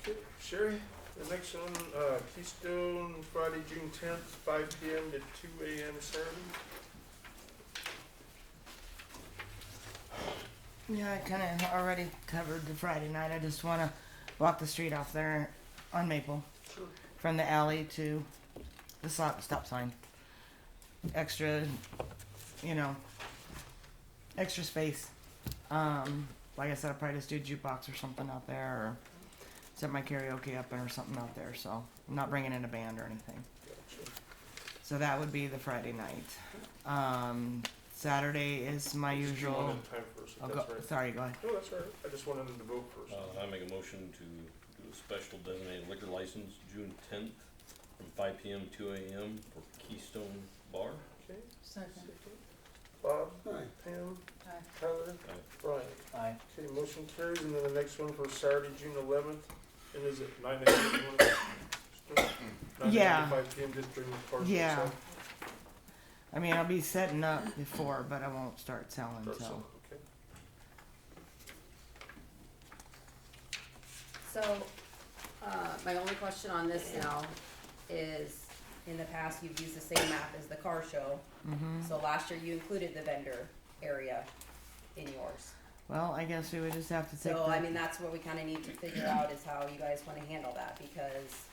Okay, Sherry, the next one, Keystone, Friday, June 10th, 5 p.m. to 2 a.m. Saturday. Yeah, I kinda already covered the Friday night. I just wanna walk the street off there on Maple. Sure. From the alley to the stop sign. Extra, extra space. Like I said, I'll probably just do a jukebox or something out there, or set my karaoke up or something out there. So I'm not bringing in a band or anything. Gotcha. So that would be the Friday night. Saturday is my Just do usual. one at a time first, if I'll that's go, right. sorry, go ahead. No, that's all right. I just wanted them to vote first. I make a motion to do a special designated liquor license June 10th from 5 p.m. to 2 a.m. for Keystone Bar. Okay. Second. Bob, Aye. Pam, Aye. Tyler, Aye. Brian. Aye. Okay, motion carries, and then the next one for Saturday, June 11th, and is it 9 a.m. you wanna start? 9 a.m. Yeah. to 5 p.m. just during the car show Yeah. itself? I mean, I'll be setting up before, but I won't start selling Start until. selling, okay. So, my only question on this now is, in the past, you've used the same map as the car show. Mm-hmm. So last year you included the vendor area in yours. Well, I guess we would just have to take So, the. I mean, that's what we kinda need to figure out, is how you guys wanna handle that, because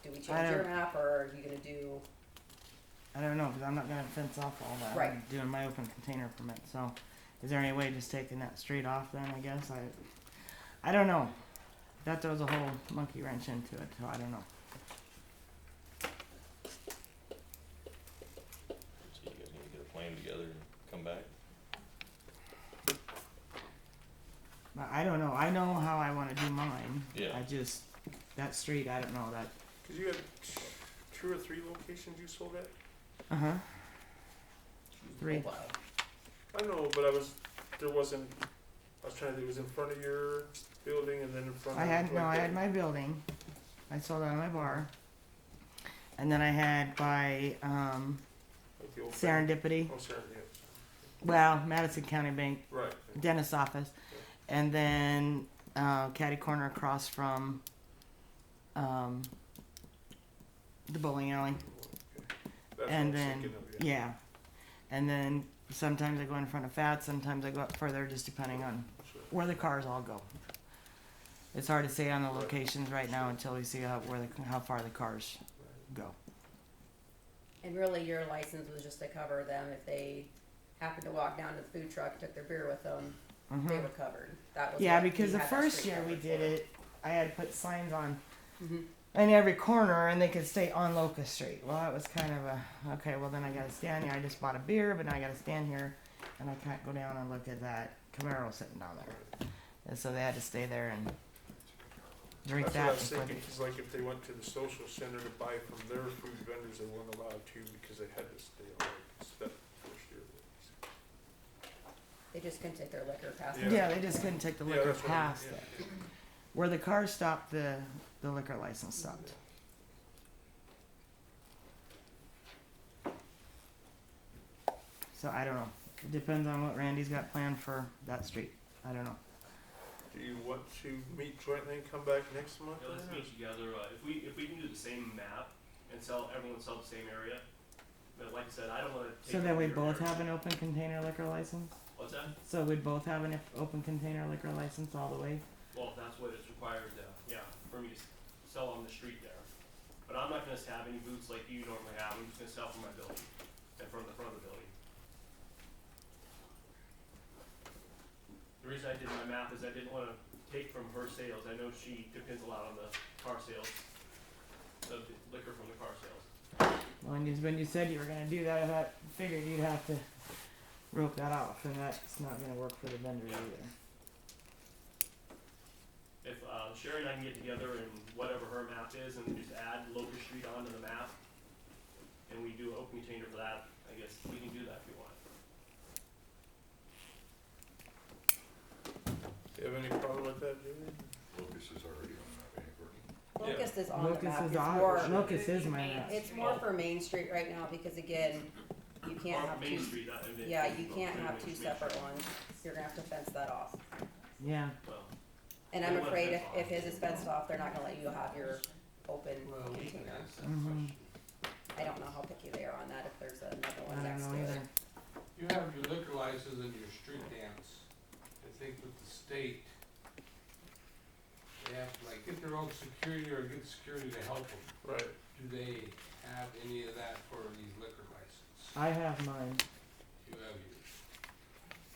do we I change your don't- map, or are you gonna do, I don't know, because I'm not gonna fence off all that. Right. I'm doing my open container permit, so is there any way of just taking that street off then, I guess? I don't know. That throws a whole monkey wrench into it, so I don't know. So you guys need to get a plan together and come back. But I don't know. I know how I wanna do mine. Yeah. I just, that street, I don't know, that, Cause you had 2 or 3 locations you sold at? uh-huh. 3. I know, but there wasn't, I was trying to think, it was in front of your building and then in front of. I had like my building. I sold out of my bar. And then I had by, like the old Serendipity. Oh, Serendipity, Well, Madison County Bank, right. dentist's office, and then catty corner across from the bowling alley. That's And what I was then thinking of, yeah, and then sometimes I go in front of Fats, sometimes I go up further, just depending on Sure. where the cars all go. It's hard to say on the Right. locations right now until we see how far the cars Right. go. And really, your license was just to cover them if they happened to walk down to the food truck, took their beer with them, they were covered. That was Yeah, what because we the had that first street year we covered did for. it, I had to put signs on Mhm. in every corner, and they could stay on Locust Street. Well, that was kind of a okay. Well, then I got to stand here. I just bought a beer, but now I got to stand here, and I can't go down and look at that Camaro sitting down there. And so they had to stay there and drink That's what I that. was before thinking, they- cause like if they went to the social center to buy from their food vendors, they weren't allowed to because they had to stay on that first year. They just couldn't take their liquor past. Yeah. Yeah, they just couldn't take the Yeah, liquor that's what I mean, past yeah. it. Where the car stopped, the liquor license stopped. So I don't know. It depends on what Randy's got planned for that street. I don't know. Do you want to meet jointly and come back next month? Yeah, let's then, or- meet together, if we can do the same map and everyone sell the same area, but like I said, I don't wanna take. So then we your both area. have an open container liquor license? What's that? So we'd both have an open container liquor license all the way? Well, that's what it's required, yeah, for me to sell on the street there. But I'm not gonna have any booths like you normally have, I'm just gonna sell from my building, and from the front of the building. The reason I did my map is I didn't wanna take from her sales, I know she depends a lot on the car sales, the liquor from the car sales. Well, and when you said you were gonna do that, I figured you'd have to rope that off, and that's not gonna work for the vendors either. If Sherry and I can get together and whatever her map is and just add Locust Street onto the map, and we do an open container for that, I guess we can do that if you want. Do you have any problem with that, Julie? Locus is already on that, ain't it? Locust is on the Locust map, is it's on, more, Locust is my map. it's more for Main Street right now, because again, you can't Or have Main two, Street, not in yeah, you can't Main have two Street. separate ones, you're gonna have to fence that off. Yeah. Well, And I'm We want afraid fence if his is fenced off, they're not gonna let you have your open container. Mhm. I don't know how picky they are on that, if there's another I one don't next know to either. it. You have your liquor license and your street dance. I think with the state, they have to like get their own security or get security to help them. Right. Do they have any of that for these liquor licenses? I have mine. You have yours.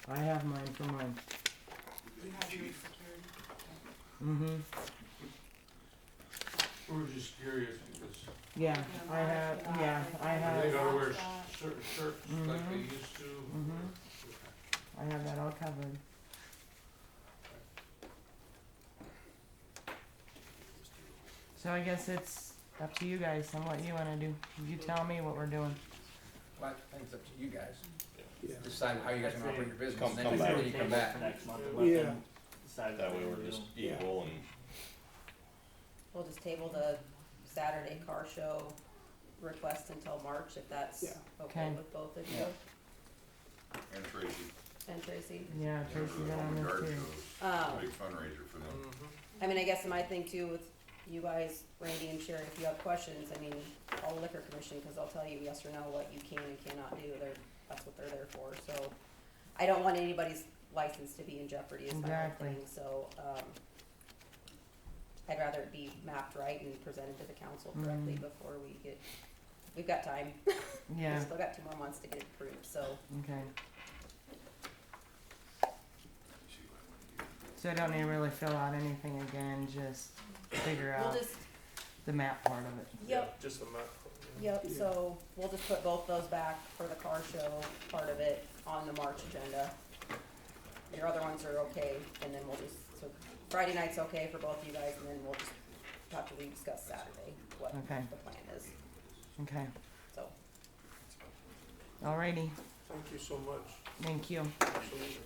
I have mine for mine. Mhm. We're just curious because Yeah, I have, I they have, gotta wear certain shirts like they Mhm. used to. Mhm. I have that all covered. So I guess it's up to you guys on what you wanna do. You tell me what we're doing. Well, I think it's up to you guys. Yeah. Decide how you guys wanna operate your business, Come and back. then you come back. For next month, and let Yeah. them decide That what way they we're wanna just do. equal and We'll just table the Saturday car show request until March, if that's Yeah. okay Okay. with both of you Yeah. And Tracy, and Tracy. Yeah, for Tracy's the in on home this guard too. shows, big fundraiser for them. Mm-hmm. I mean, I guess my thing too with you guys, Randy and Sherry, if you have questions, I mean, call the liquor commission, cause they'll tell you yes or no what you can and cannot do, that's what they're there for, so. I don't want anybody's license to be in jeopardy is my whole Exactly. thing, so, I'd rather it be mapped right and presented to the council correctly Mhm. before we've got time. Yeah, We've still got 2 more months to get it approved, so. okay. So I don't need to really fill out anything again, just figure We'll out just, the map part of it. yep, Just a map. Yeah. yep, so we'll just put both those back for the car show part of it on the March agenda. Your other ones are okay, and then we'll just, so Friday night's okay for both of you guys, and then we'll just have to rediscuss Saturday, what Okay. the plan is, Okay, so. alrighty, Thank you so much. thank you. Absolutely.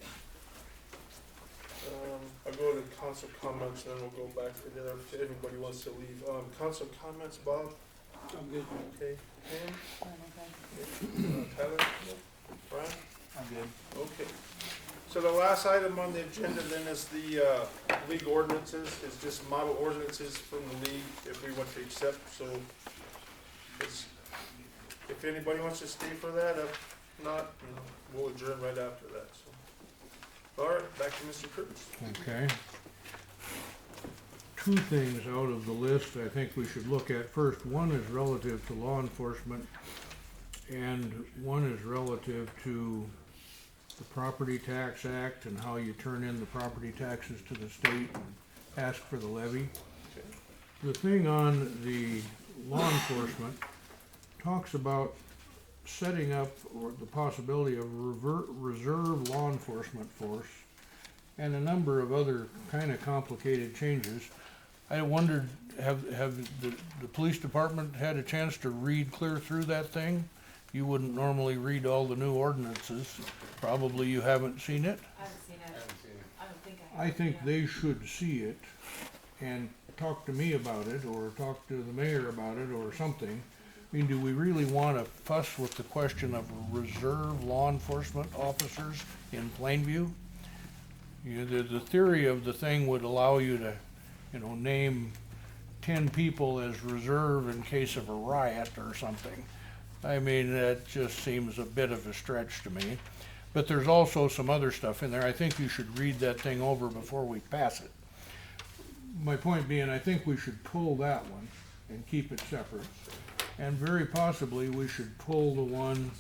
I'll go to council comments, then we'll go back to the other, if anybody wants to leave. Council comments, Bob? I'm good. Okay. Pam? Tyler? Brian? I'm good. Okay. So the last item on the agenda then is the league ordinances, is just model ordinances from the league if we want to accept, so it's, if anybody wants to stay for that, if not, we'll adjourn right after that, so. All right, back to Mr. Kurtz. Okay. Two things out of the list I think we should look at. First, one is relative to law enforcement. and one is relative to the Property Tax Act and how you turn in the property taxes to the state and ask for the levy. The thing on the law enforcement talks about setting up or the possibility of reserve law enforcement force and a number of other kind of complicated changes. I wondered, have the police department had a chance to read clear through that thing? You wouldn't normally read all the new ordinances. Probably you haven't seen it. I haven't seen it. I don't think I I have. think they should see it and talk to me about it, or talk to the mayor about it, or something. I mean, do we really want to fuss with the question of reserve law enforcement officers in Plainview? You know, the theory of the thing would allow you to, name 10 people as reserve in case of a riot or something. I mean, that just seems a bit of a stretch to me. But there's also some other stuff in there. I think you should read that thing over before we pass it. My point being, I think we should pull that one and keep it separate. And very possibly we should pull the one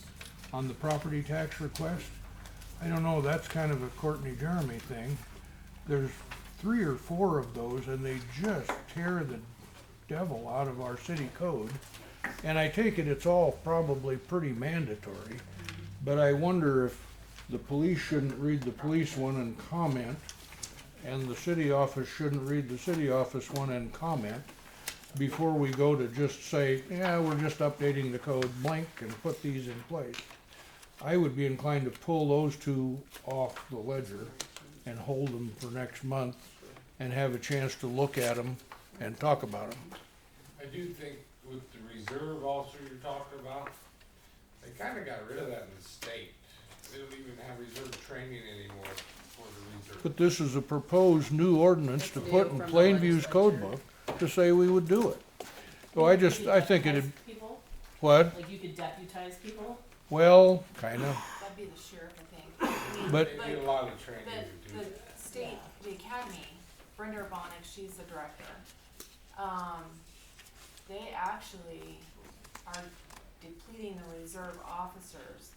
on the property tax request. I don't know, that's kind of a Courtney Jeremy thing. There's 3 or 4 of those and they just tear the devil out of our city code. And I take it it's all probably pretty mandatory, but I wonder if the police shouldn't read the police one and comment, and the city office shouldn't read the city office one and comment, before we go to just say, yeah, we're just updating the code blank and put these in place. I would be inclined to pull those 2 off the ledger and hold them for next month and have a chance to look at them and talk about them. I do think with the reserve officer you're talking about, they kinda got rid of that in the state. They don't even have reserve training anymore for the reserve. But this is a proposed new ordinance to put in Plainview's code book to say we would do it. So I think it'd, Deputize people? what? Like you could deputize people? Well, kinda, That'd be the sheriff, I think. I mean, but They do a lot of training to do The that. state, the academy, Brenda Urbanic, she's the director. They actually are depleting the reserve officers,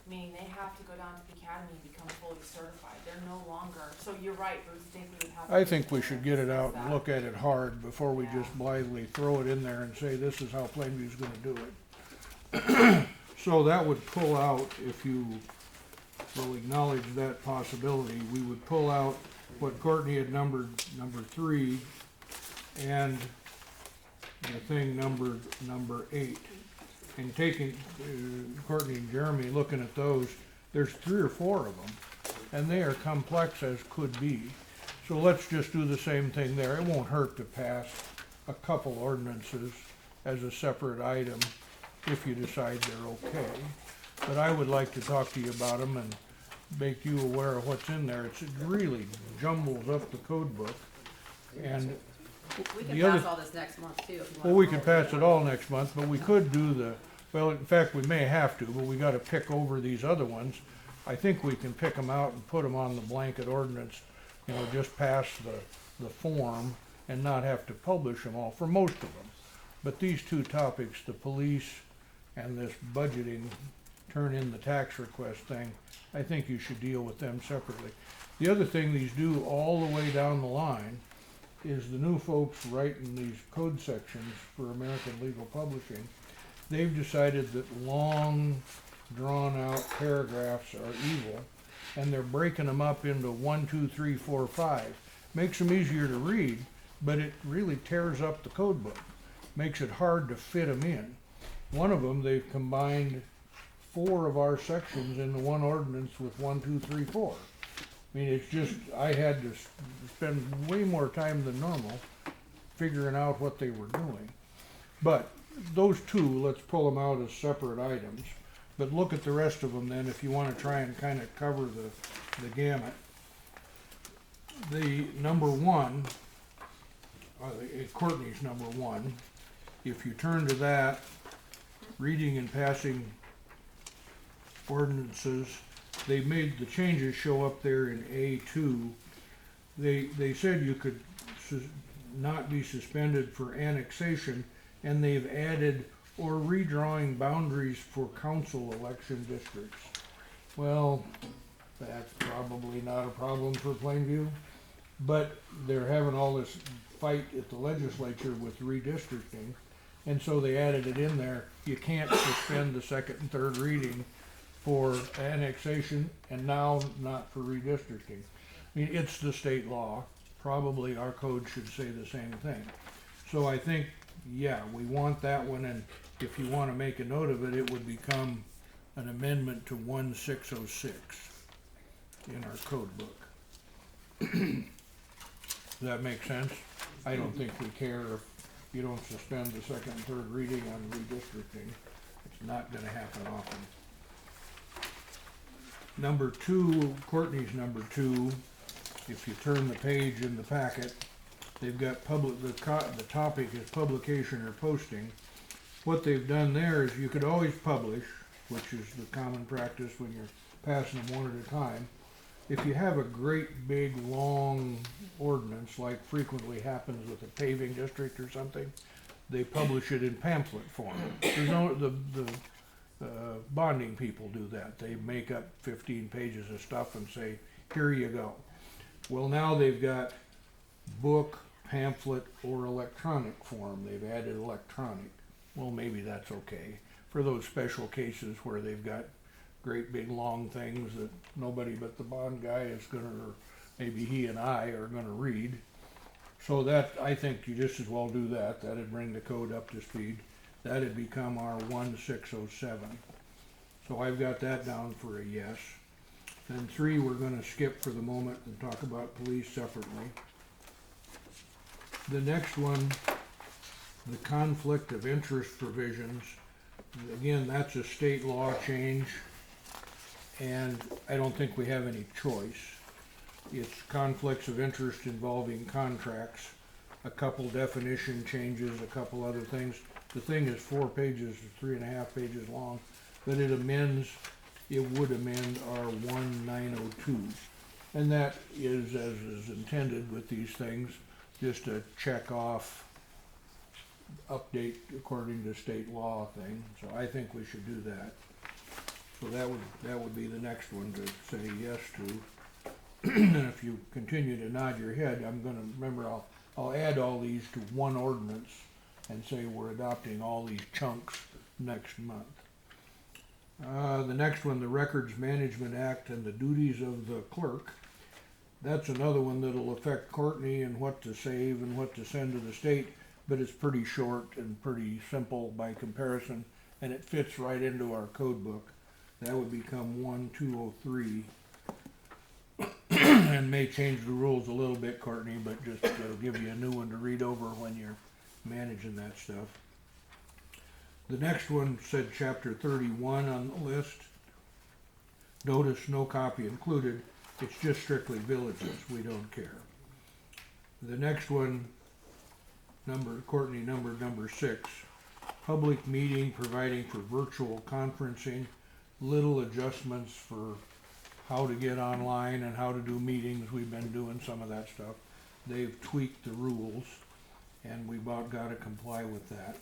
meaning they have to go down to the academy and become fully certified. They're no longer, so you're right, Bruce, I think we would have. I think we should get it out and look at it hard before we just blithely throw it in there and say this is how Plainview's gonna do it. So that would pull out, if you will acknowledge that possibility, we would pull out what Courtney had numbered number 3 and the thing numbered number 8. And taking Courtney and Jeremy looking at those, there's 3 or 4 of them, and they are complex as could be. So let's just do the same thing there. It won't hurt to pass a couple ordinances as a separate item if you decide they're okay. But I would like to talk to you about them and make you aware of what's in there. It really jumbles up the code book. And We can the other, pass all this next month too, if you want. well, we can pass it all next month, but we could do well, in fact, we may have to, but we gotta pick over these other ones. I think we can pick them out and put them on the blanket ordinance, just pass the form and not have to publish them all for most of them. But these 2 topics, the police and this budgeting, turn in the tax request thing, I think you should deal with them separately. The other thing these do all the way down the line is the new folks writing these code sections for American Legal Publishing. They've decided that long, drawn-out paragraphs are evil, and they're breaking them up into 1, 2, 3, 4, 5. Makes them easier to read, but it really tears up the code book. Makes it hard to fit them in. One of them, they've combined 4 of our sections into one ordinance with 1, 2, 3, 4. I mean, it's just, I had to spend way more time than normal figuring out what they were doing. But those 2, let's pull them out as separate items. But look at the rest of them then if you want to try and kind of cover the gamut. The number 1, Courtney's number 1, if you turn to that, reading and passing ordinances, they made the changes show up there in A2. They said you could not be suspended for annexation, and they've added or redrawing boundaries for council election districts. Well, that's probably not a problem for Plainview, but they're having all this fight at the legislature with redistricting, and so they added it in there. You can't suspend the second and third reading for annexation, and now not for redistricting. I mean, it's the state law. Probably our code should say the same thing. So I think, yeah, we want that one, and if you want to make a note of it, it would become an amendment to 1606 in our code book. Does that make sense? I don't think we care if you don't suspend the second and third reading on redistricting. It's not gonna happen often. Number two, Courtney's number two, if you turn the page in the packet, they've got the topic is publication or posting. What they've done there is you could always publish, which is the common practice when you're passing them one at a time. If you have a great big long ordinance, like frequently happens with a paving district or something, they publish it in pamphlet form. There's no, the bonding people do that. They make up 15 pages of stuff and say, here you go. Well, now they've got book, pamphlet, or electronic form. They've added electronic. Well, maybe that's okay for those special cases where they've got great big long things that nobody but the bond guy is gonna, or maybe he and I are gonna read. So that, I think you just as well do that. That'd bring the code up to speed. That'd become our 1607. So I've got that down for a yes. Then 3, we're gonna skip for the moment and talk about police separately. The next one, the conflict of interest provisions. Again, that's a state law change, and I don't think we have any choice. It's conflicts of interest involving contracts, a couple definition changes, a couple other things. The thing is 4 pages, 3.5 pages long, but it would amend our 1902. And that is, as is intended with these things, just a check off, update according to state law thing. So I think we should do that. So that would be the next one to say yes to. And if you continue to nod your head, I'm gonna remember I'll add all these to one ordinance and say we're adopting all these chunks next month. The next one, the Records Management Act and the duties of the clerk. That's another one that'll affect Courtney and what to save and what to send to the state, but it's pretty short and pretty simple by comparison, and it fits right into our code book. That would become 1203. And may change the rules a little bit, Courtney, but just give you a new one to read over when you're managing that stuff. The next one said chapter 31 on the list. Notice no copy included. It's just strictly villages. We don't care. The next one, Courtney number 6. Public meeting providing for virtual conferencing. Little adjustments for how to get online and how to do meetings. We've been doing some of that stuff. They've tweaked the rules, and we've got to comply with that.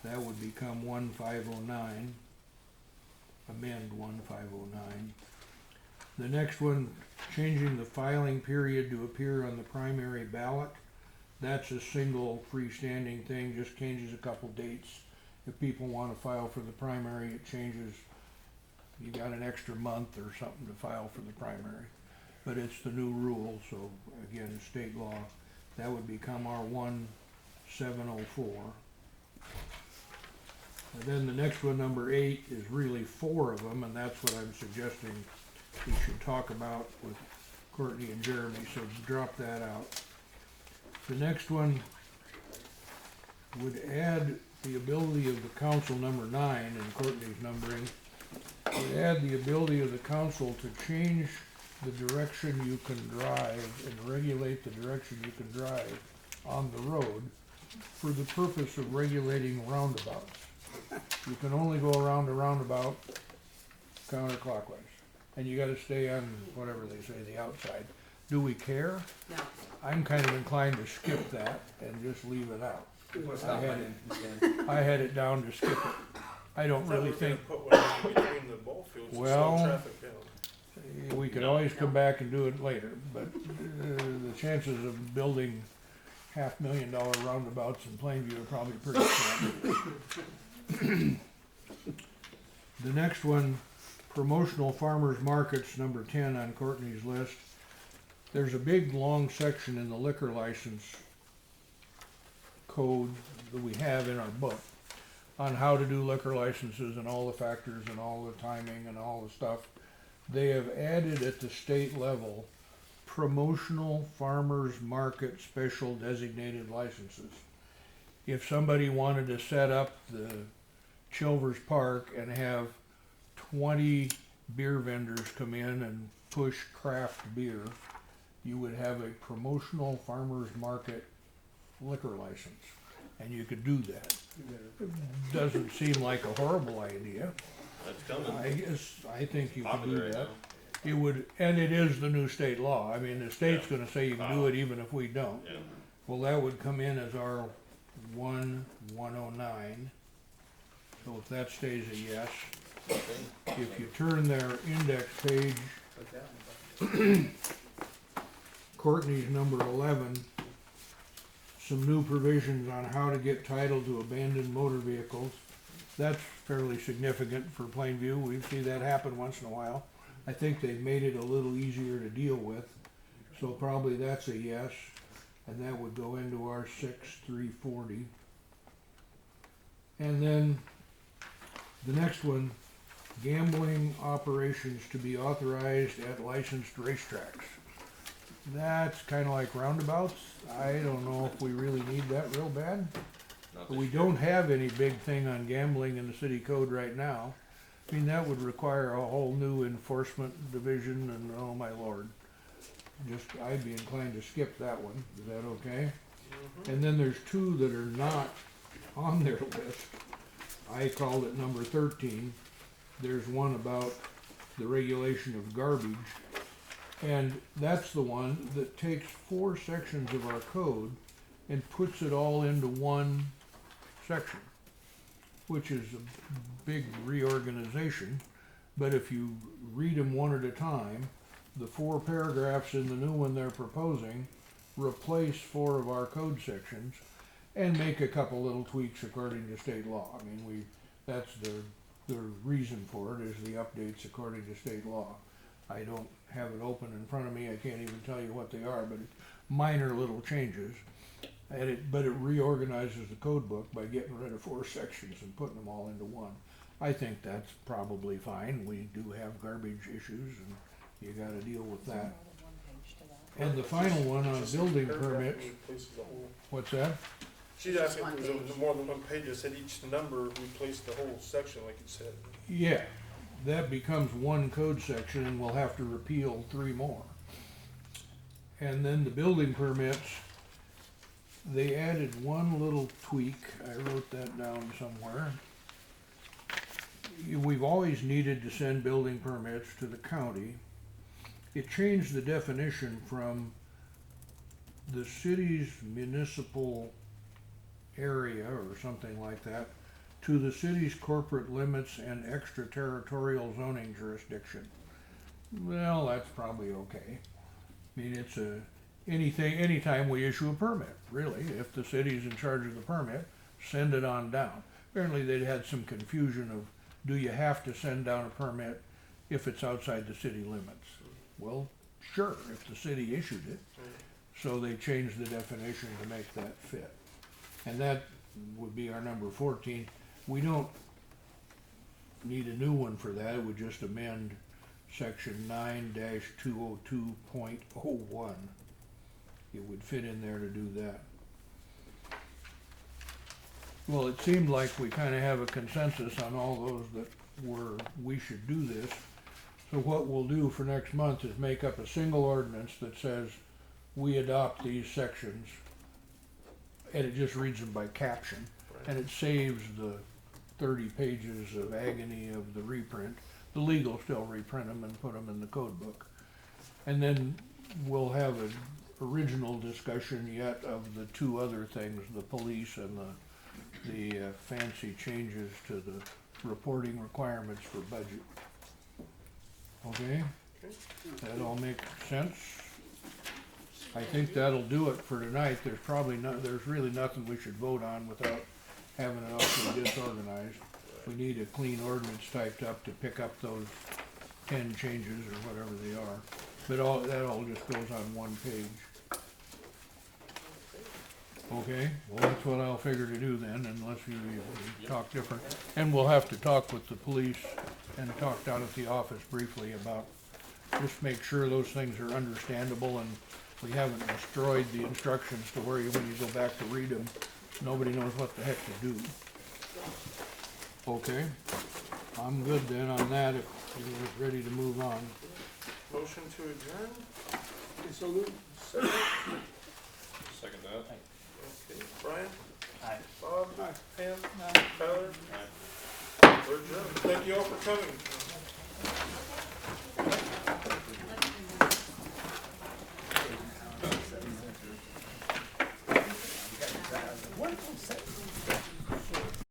That would become 1509, amend 1509. The next one, changing the filing period to appear on the primary ballot. That's a single freestanding thing, just changes a couple dates. If people want to file for the primary, it changes. You got an extra month or something to file for the primary. But it's the new rule, so again, state law. That would become our 1704. And then the next one, number 8, is really 4 of them, and that's what I'm suggesting we should talk about with Courtney and Jeremy, so drop that out. The next one would add the ability of the council, number 9, in Courtney's numbering, would add the ability of the council to change the direction you can drive and regulate the direction you can drive on the road for the purpose of regulating roundabouts. You can only go around a roundabout counterclockwise, and you gotta stay on whatever they say, the outside. Do we care? No. I'm kind of inclined to skip that and just leave it out. Put I had one it. in instead. I had it down to skip it. I don't really think, Put one in between the ball fields and Well- slow traffic down. we could always come back and do it later, but the chances of building $500,000 roundabouts in Plainview are probably pretty slim. The next one, promotional farmers markets, number 10 on Courtney's list. There's a big, long section in the liquor license code that we have in our book on how to do liquor licenses and all the factors and all the timing and all the stuff. They have added at the state level promotional farmers market special designated licenses. If somebody wanted to set up the Chilvers Park and have 20 beer vendors come in and push craft beer, you would have a promotional farmers market liquor license, and you could do that. Doesn't seem like a horrible idea. That's coming. I think you could do Popular right that. now. It would, and it is the new state law. I mean, the state's gonna say you can do it even if we don't. Yeah. Well, that would come in as our 109. So if that stays a yes, Okay. if you turn their index page, Put that one. Courtney's number 11, some new provisions on how to get title to abandoned motor vehicles. That's fairly significant for Plainview. We see that happen once in a while. I think they've made it a little easier to deal with, so probably that's a yes, and that would go into our 6340. And then the next one, gambling operations to be authorized at licensed racetracks. That's kind of like roundabouts. I don't know if we really need that real bad. Not But we this year. don't have any big thing on gambling in the city code right now. I mean, that would require a whole new enforcement division and, oh my lord. Just, I'd be inclined to skip that one. Is that okay? And then there's two that are not on their list. I called it number 13. There's one about the regulation of garbage. And that's the one that takes 4 sections of our code and puts it all into one section, which is a big reorganization. But if you read them one at a time, the 4 paragraphs in the new one they're proposing replace 4 of our code sections and make a couple little tweaks according to state law. I mean, that's the reason for it, is the updates according to state law. I don't have it open in front of me, I can't even tell you what they are, but it's minor little changes. But it reorganizes the code book by getting rid of 4 sections and putting them all into one. I think that's probably fine. We do have garbage issues and you gotta deal with that. And the final one on building permits, Replaces the whole- what's that? She's asking One if there page. was more than one page that said each number replaced the whole section, like you said. Yeah, that becomes one code section and we'll have to repeal 3 more. And then the building permits, they added one little tweak. I wrote that down somewhere. We've always needed to send building permits to the county. It changed the definition from the city's municipal area or something like that to the city's corporate limits and extraterritorial zoning jurisdiction. Well, that's probably okay. I mean, it's anytime we issue a permit, really, if the city's in charge of the permit, send it on down. Apparently they'd had some confusion of, do you have to send down a permit if it's outside the city limits? Well, sure, if the city issued it. So they changed the definition to make that fit. And that would be our number 14. We don't need a new one for that. It would just amend section 9-202.01. It would fit in there to do that. Well, it seemed like we kind of have a consensus on all those that we should do this. So what we'll do for next month is make up a single ordinance that says we adopt these sections, and it just reads them by caption, and it saves the 30 pages of agony of the reprint. The legal still reprint them and put them in the code book. And then we'll have original discussion yet of the two other things, the police and the fancy changes to the reporting requirements for budget. Okay? That all make sense? I think that'll do it for tonight. There's really nothing we should vote on without having it all disorganized. We need a clean ordinance typed up to pick up those 10 changes or whatever they are. But that all just goes on one page. Okay, well, that's what I'll figure to do then, unless you talk different. And we'll have to talk with the police and talk down at the office briefly about, just make sure those things are understandable and we haven't destroyed the instructions to where when you go back to read them, nobody knows what the heck to do. Okay, I'm good then on that, if you're ready to move on. Motion to adjourn, So moved. second, Second that. okay, Brian, Aye. Bob, Aye. Pam, Tyler. We're adjourned, thank you all for coming.